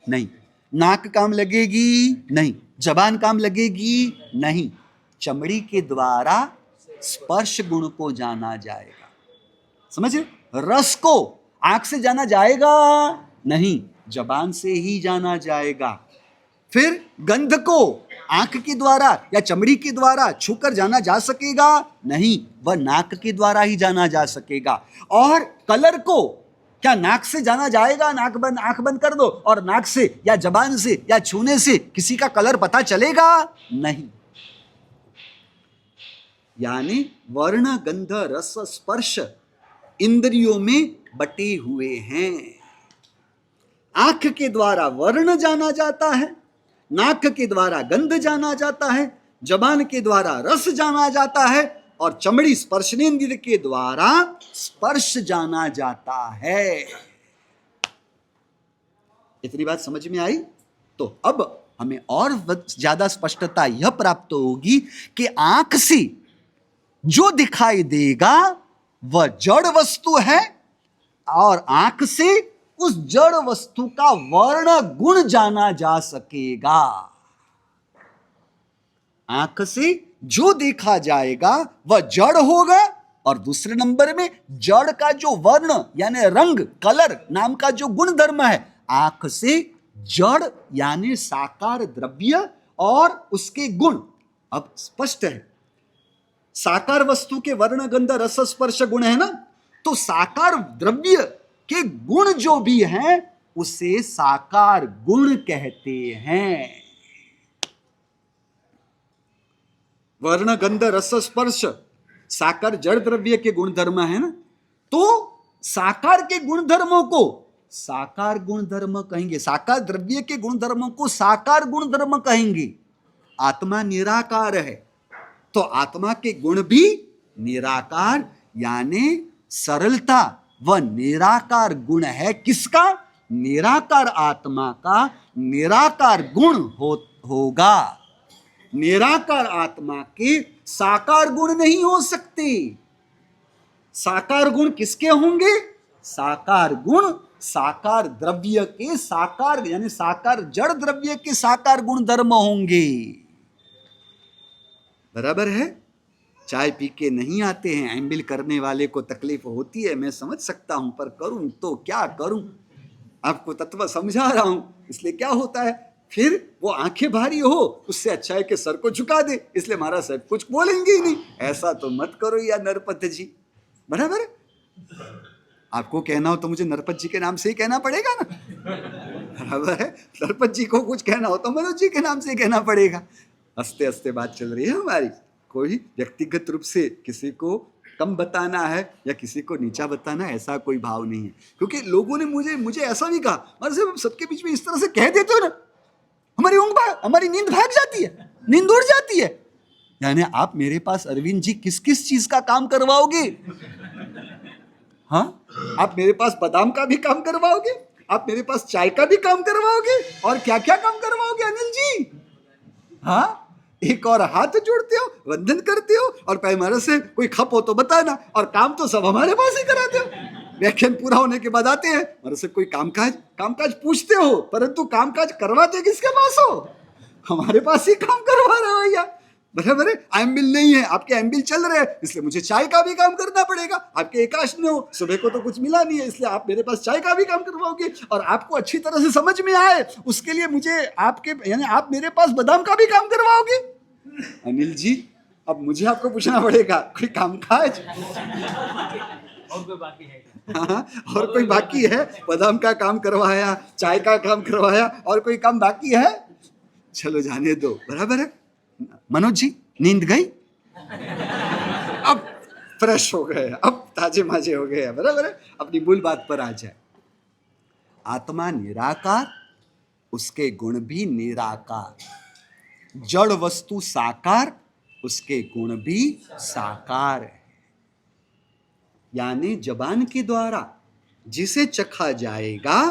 नहीं। नाक काम लगेगी? नहीं। जबान काम लगेगी? नहीं। चमड़ी के द्वारा स्पर्श गुण को जाना जाएगा। समझे? रस को आंख से जाना जाएगा? नहीं, जबान से ही जाना जाएगा। फिर गंध को आंख के द्वारा या चमड़ी के द्वारा छूकर जाना जा सकेगा? नहीं, वह नाक के द्वारा ही जाना जा सकेगा। और कलर को क्या नाक से जाना जाएगा? आंख बंद कर दो और नाक से या जबान से या छूने से किसी का कलर पता चलेगा? नहीं। यानी वर्ण, गंध, रस, स्पर्श इंद्रियों में बटे हुए हैं। आंख के द्वारा वर्ण जाना जाता है, नाक के द्वारा गंध जाना जाता है, जबान के द्वारा रस जाना जाता है, और चमड़ी स्पर्शनेंद्रिय के द्वारा स्पर्श जाना जाता है। इतनी बात समझ में आई? तो अब हमें और ज्यादा स्पष्टता यह प्राप्त होगी कि आंख से जो दिखाई देगा वह जड़ वस्तु है, और आंख से उस जड़ वस्तु का वर्ण गुण जाना जा सकेगा। आंख से जो देखा जाएगा वह जड़ होगा, और दूसरे नंबर में जड़ का जो वर्ण यानी रंग, कलर नाम का जो गुण धर्म है, आंख से जड़ यानी साकार द्रव्य और उसके गुण अब स्पष्ट है। साकार वस्तु के वर्ण गंध रस स्पर्श गुण है ना, तो साकार द्रव्य के गुण जो भी हैं उसे साकार गुण कहते हैं। वर्ण गंध रस स्पर्श साकार जड़ द्रव्य के गुण धर्म है ना, तो साकार के गुण धर्मों को साकार गुण धर्म कहेंगे, साकार द्रव्य के गुण धर्मों को साकार गुण धर्म कहेंगे। आत्मा निराकार है तो आत्मा के गुण भी निराकार यानी सरलता व निराकार गुण है। किसका? निराकार आत्मा का निराकार गुण होगा। निराकार आत्मा के साकार गुण नहीं हो सकते। साकार गुण किसके होंगे? साकार गुण साकार द्रव्य के साकार यानी साकार जड़ द्रव्य के साकार गुण धर्म होंगे। बराबर है। चाय पी के नहीं आते हैं, एम्बिल करने वाले को तकलीफ होती है, मैं समझ सकता हूं, पर करूं तो क्या करूं? आपको तत्व समझा रहा हूं। इसलिए क्या होता है, फिर वो आंखें भारी हो, उससे अच्छा है कि सर को झुका दे, इसलिए महाराज साहब कुछ बोलेंगे ही नहीं। ऐसा तो मत करो या नरपत जी। बराबर है। आपको कहना हो तो मुझे नरपत जी के नाम से ही कहना पड़ेगा ना। बराबर है। नरपत जी को कुछ कहना हो तो मनोज जी के नाम से कहना पड़ेगा। हंसते हंसते बात चल रही है हमारी। कोई व्यक्तिगत रूप से किसी को कम बताना है या किसी को नीचा बताना है, ऐसा कोई भाव नहीं है। क्योंकि लोगों ने मुझे ऐसा भी कहा, मतलब सबके बीच में इस तरह से कह देते हो ना, हमारी नींद भाग जाती है, नींद उड़ जाती है। यानी आप मेरे पास अरविंद जी किस किस चीज का काम करवाओगे? हाँ, आप मेरे पास बादाम का भी काम करवाओगे, आप मेरे पास चाय का भी काम करवाओगे, और क्या क्या काम करवाओगे अनिल जी? हाँ, एक और हाथ जोड़ते हो, वंदन करते हो, और पैमारे से कोई खप हो तो बताना, और काम तो सब हमारे पास ही कराते हो। व्याख्यान पूरा होने के बाद आते हैं, हमारे से कोई कामकाज पूछते हो, परंतु कामकाज करवाते किसके पास हो? हमारे पास ही काम करवा रहे हो भैया। बराबर है। एम्बिल नहीं है, आपके एम्बिल चल रहे हैं, इसलिए मुझे चाय का भी काम करना पड़ेगा। आपके एकाश में हो, सुबह को तो कुछ मिला नहीं है, इसलिए आप मेरे पास चाय का भी काम करवाओगे, और आपको अच्छी तरह से समझ में आए उसके लिए मुझे आपके यानी आप मेरे पास बादाम का भी काम करवाओगे। अनिल जी, अब मुझे आपको पूछना पड़ेगा, कोई कामकाज और कोई बाकी है? हाँ, और कोई बाकी है? बादाम का काम करवाया, चाय का काम करवाया, और कोई काम बाकी है? चलो जाने दो। बराबर है। मनोज जी, नींद गई? अब फ्रेश हो गए, अब ताजे माजे हो गए। बराबर है। अपनी मूल बात पर आ जाए। आत्मा निराकार, उसके गुण भी निराकार। जड़ वस्तु साकार, उसके गुण भी साकार है। यानी जबान के द्वारा जिसे चखा जाएगा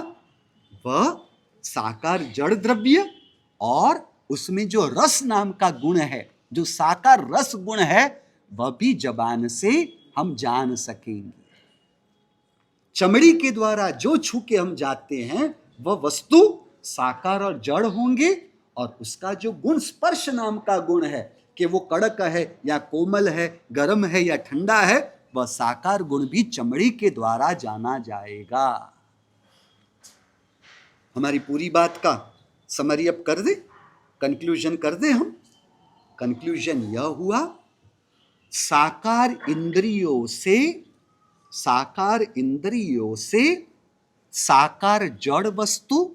वह साकार जड़ द्रव्य, और उसमें जो रस नाम का गुण है, जो साकार रस गुण है, वह भी जबान से हम जान सकेंगे। चमड़ी के द्वारा जो छू के हम जाते हैं वह वस्तु साकार और जड़ होंगे, और उसका जो गुण स्पर्श नाम का गुण है कि वो कड़क है या कोमल है, गर्म है या ठंडा है, वह साकार गुण भी चमड़ी के द्वारा जाना जाएगा। हमारी पूरी बात का समरी अब कर दे, कंक्लूजन कर दे हम। कंक्लूजन यह हुआ, साकार इंद्रियों से साकार जड़ वस्तु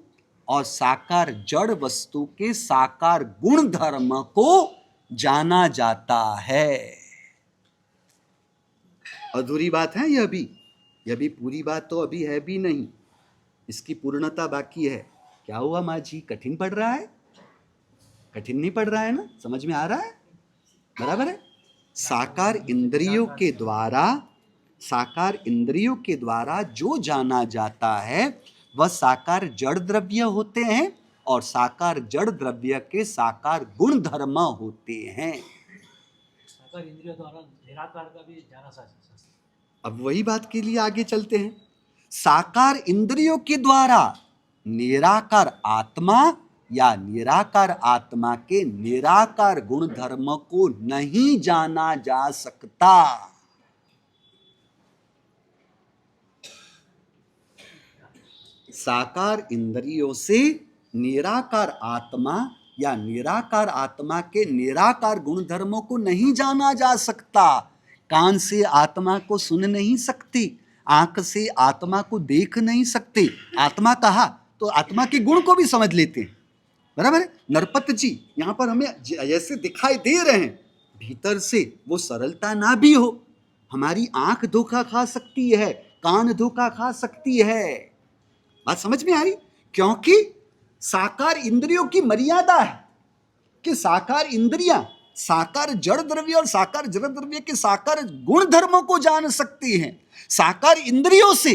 और साकार जड़ वस्तु के साकार गुण धर्म को जाना जाता है। अधूरी बात है यह भी पूरी बात तो अभी है भी नहीं, इसकी पूर्णता बाकी है। क्या हुआ माँ जी, कठिन पड़ रहा है? कठिन नहीं पड़ रहा है ना? समझ में आ रहा है? बराबर है। साकार इंद्रियों के द्वारा जो जाना जाता है वह साकार जड़ द्रव्य होते हैं, और साकार जड़ द्रव्य के साकार गुण धर्म होते हैं। साकार इंद्रियों द्वारा निराकार का भी जाना सकता है। अब वही बात के लिए आगे चलते हैं। साकार इंद्रियों के द्वारा निराकार आत्मा या निराकार आत्मा के निराकार गुण धर्म को नहीं जाना जा सकता। साकार इंद्रियों से निराकार आत्मा या निराकार आत्मा के निराकार गुण धर्मों को नहीं जाना जा सकता। कान से आत्मा को सुन नहीं सकते, आंख से आत्मा को देख नहीं सकते। आत्मा कहा तो आत्मा के गुण को भी समझ लेते हैं, बराबर है। नरपत जी यहां पर हमें जैसे दिखाई दे रहे हैं, भीतर से वो सरलता ना भी हो। हमारी आंख धोखा खा सकती है, कान धोखा खा सकती है। बात समझ में आ रही? क्योंकि साकार इंद्रियों की मर्यादा है कि साकार इंद्रियां साकार जड़ द्रव्य और साकार जड़ द्रव्य के साकार गुण धर्मों को जान सकती हैं। साकार इंद्रियों से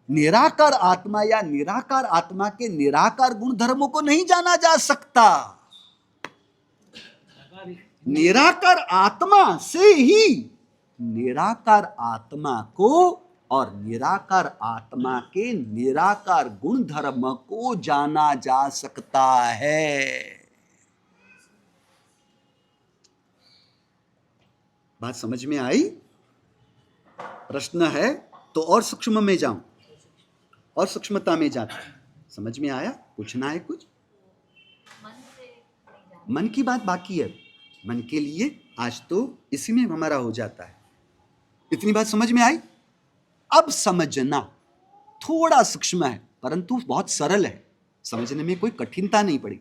निराकार आत्मा या निराकार आत्मा के निराकार गुण धर्मों को नहीं जाना जा सकता। निराकार आत्मा से ही निराकार आत्मा को और निराकार आत्मा के निराकार गुण धर्म को जाना जा सकता है। बात समझ में आई? प्रश्न है तो और सूक्ष्म में जाऊं, और सूक्ष्मता में जाता। समझ में आया? पूछना है कुछ? मन की बात बाकी है। मन के लिए आज तो इसी में हमारा हो जाता है। इतनी बात समझ में आई? अब समझना थोड़ा सूक्ष्म है परंतु बहुत सरल है, समझने में कोई कठिनता नहीं पड़ी।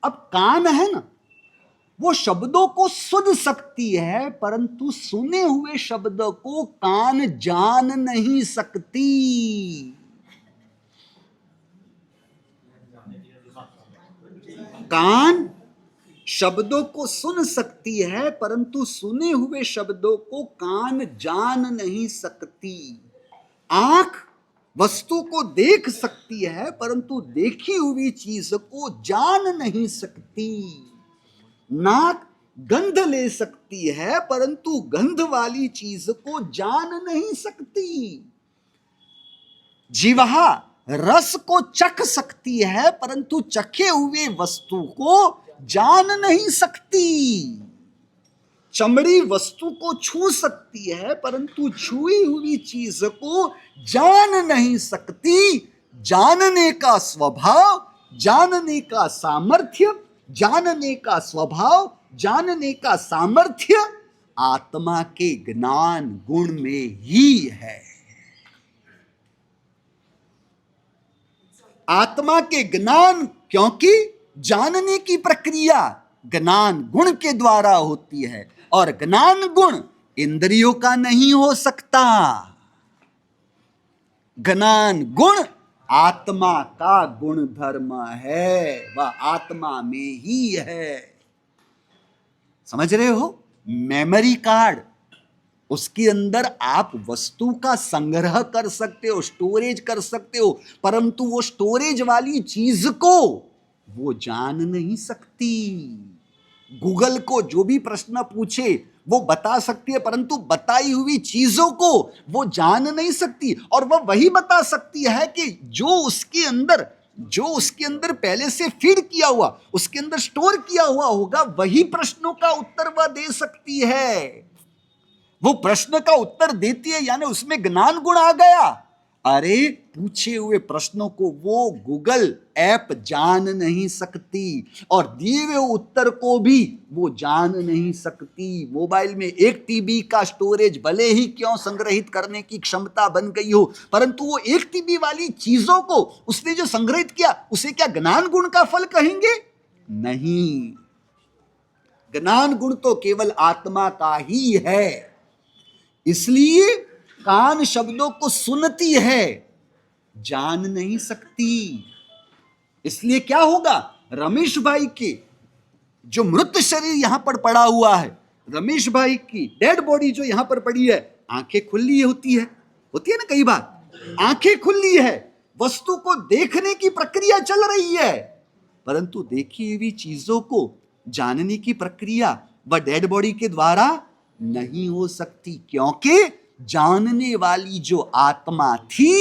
अब कान है ना, वो शब्दों को सुन सकती है परंतु सुने हुए शब्द को कान जान नहीं सकती। कान शब्दों को सुन सकती है परंतु सुने हुए शब्दों को कान जान नहीं सकती। आंख वस्तु को देख सकती है परंतु देखी हुई चीज को जान नहीं सकती। नाक गंध ले सकती है परंतु गंध वाली चीज को जान नहीं सकती। जिह्वा रस को चख सकती है परंतु चखे हुए वस्तु को जान नहीं सकती। चमड़ी वस्तु को छू सकती है परंतु छुई हुई चीज को जान नहीं सकती। जानने का स्वभाव, जानने का सामर्थ्य, जानने का स्वभाव, जानने का सामर्थ्य आत्मा के ज्ञान गुण में ही है। आत्मा के ज्ञान, क्योंकि जानने की प्रक्रिया ज्ञान गुण के द्वारा होती है और ज्ञान गुण इंद्रियों का नहीं हो सकता। ज्ञान गुण आत्मा का गुण धर्म है, वह आत्मा में ही है। समझ रहे हो? मेमोरी कार्ड, उसके अंदर आप वस्तु का संग्रह कर सकते हो, स्टोरेज कर सकते हो, परंतु वो स्टोरेज वाली चीज को वो जान नहीं सकती। गूगल को जो भी प्रश्न पूछे वो बता सकती है परंतु बताई हुई चीजों को वो जान नहीं सकती। और वह वही बता सकती है कि जो उसके अंदर पहले से फीड किया हुआ, उसके अंदर स्टोर किया हुआ होगा, वही प्रश्नों का उत्तर वह दे सकती है। वो प्रश्न का उत्तर देती है यानी उसमें ज्ञान गुण आ गया। अरे पूछे हुए प्रश्नों को वो गूगल ऐप जान नहीं सकती और दिए हुए उत्तर को भी वो जान नहीं सकती। मोबाइल में 1 TB का स्टोरेज भले ही क्यों संग्रहित करने की क्षमता बन गई हो, परंतु वो 1 TB वाली चीजों को उसने जो संग्रहित किया उसे क्या ज्ञान गुण का फल कहेंगे? नहीं, ज्ञान गुण तो केवल आत्मा का ही है। इसलिए कान शब्दों को सुनती है, जान नहीं सकती। इसलिए क्या होगा? रमेश भाई के जो मृत शरीर यहां पर पड़ा हुआ है, रमेश भाई की डेड बॉडी जो यहां पर पड़ी है, आंखें खुली होती है ना, कई बार आंखें खुली है, वस्तु को देखने की प्रक्रिया चल रही है, परंतु देखी हुई चीजों को जानने की प्रक्रिया वह डेड बॉडी के द्वारा नहीं हो सकती, क्योंकि जानने वाली जो आत्मा थी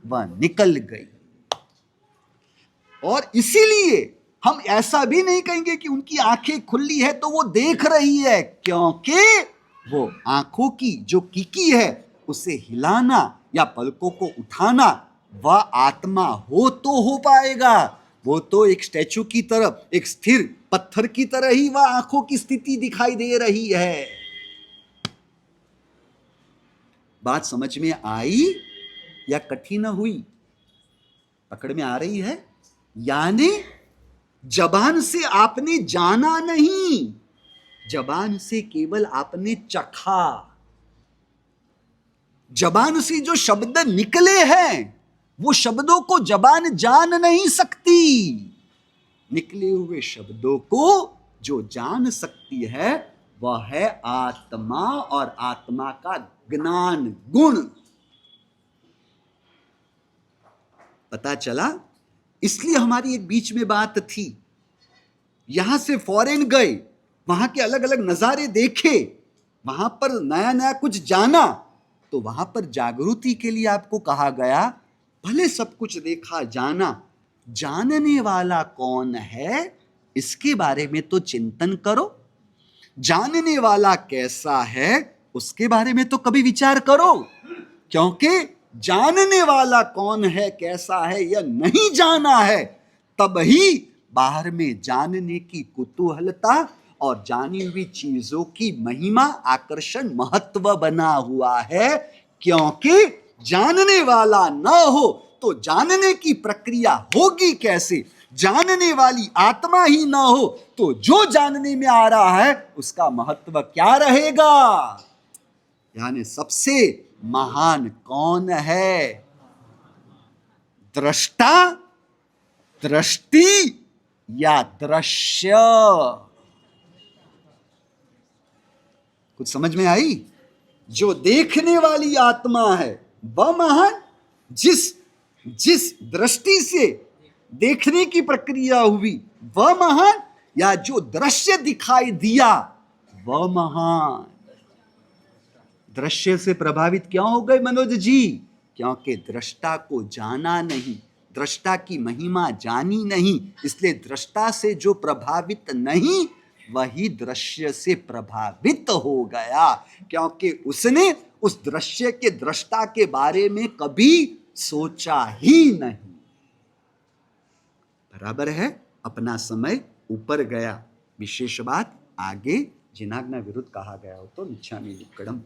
वह निकल गई। और इसीलिए हम ऐसा भी नहीं कहेंगे कि उनकी आंखें खुली है तो वो देख रही है, क्योंकि वो आंखों की जो कीकी है उसे हिलाना या पलकों को उठाना वह आत्मा हो तो हो पाएगा। वो तो एक स्टैचू की तरह, एक स्थिर पत्थर की तरह ही वह आंखों की स्थिति दिखाई दे रही है। बात समझ में आई या कठिन हुई? पकड़ में आ रही है? यानी जबान से आपने जाना नहीं, जबान से केवल आपने चखा। जबान से जो शब्द निकले हैं वो शब्दों को जबान जान नहीं सकती। निकले हुए शब्दों को जो जान सकती है वह है आत्मा और आत्मा का ज्ञान गुण। पता चला? इसलिए हमारी एक बीच में बात थी, यहां से फॉरेन गए, वहां के अलग अलग नजारे देखे, वहां पर नया नया कुछ जाना, तो वहां पर जागृति के लिए आपको कहा गया भले सब कुछ देखा जाना, जानने वाला कौन है इसके बारे में तो चिंतन करो। जानने वाला कैसा है उसके बारे में तो कभी विचार करो, क्योंकि जानने वाला कौन है, कैसा है, यह नहीं जाना है, तब ही बाहर में जानने की कुतूहलता और जानी हुई चीजों की महिमा, आकर्षण, महत्व बना हुआ है। क्योंकि जानने वाला न हो तो जानने की प्रक्रिया होगी कैसे? जानने वाली आत्मा ही न हो तो जो जानने में आ रहा है उसका महत्व क्या रहेगा? यानी सबसे महान कौन है? दृष्टा, दृष्टि या दृश्य? कुछ समझ में आई? जो देखने वाली आत्मा है वह महान, जिस दृष्टि से देखने की प्रक्रिया हुई वह महान, या जो दृश्य दिखाई दिया वह महान? दृश्य से प्रभावित क्यों हो गए मनोज जी? क्योंकि दृष्टा को जाना नहीं, दृष्टा की महिमा जानी नहीं, इसलिए दृष्टा से जो प्रभावित नहीं वही दृश्य से प्रभावित हो गया, क्योंकि उसने उस दृश्य के दृष्टा के बारे में कभी सोचा ही नहीं। बराबर है? अपना समय ऊपर गया। विशेष बात आगे जिनाज्ञा विरुद्ध कहा गया हो तो मिच्छामि दुक्कडम।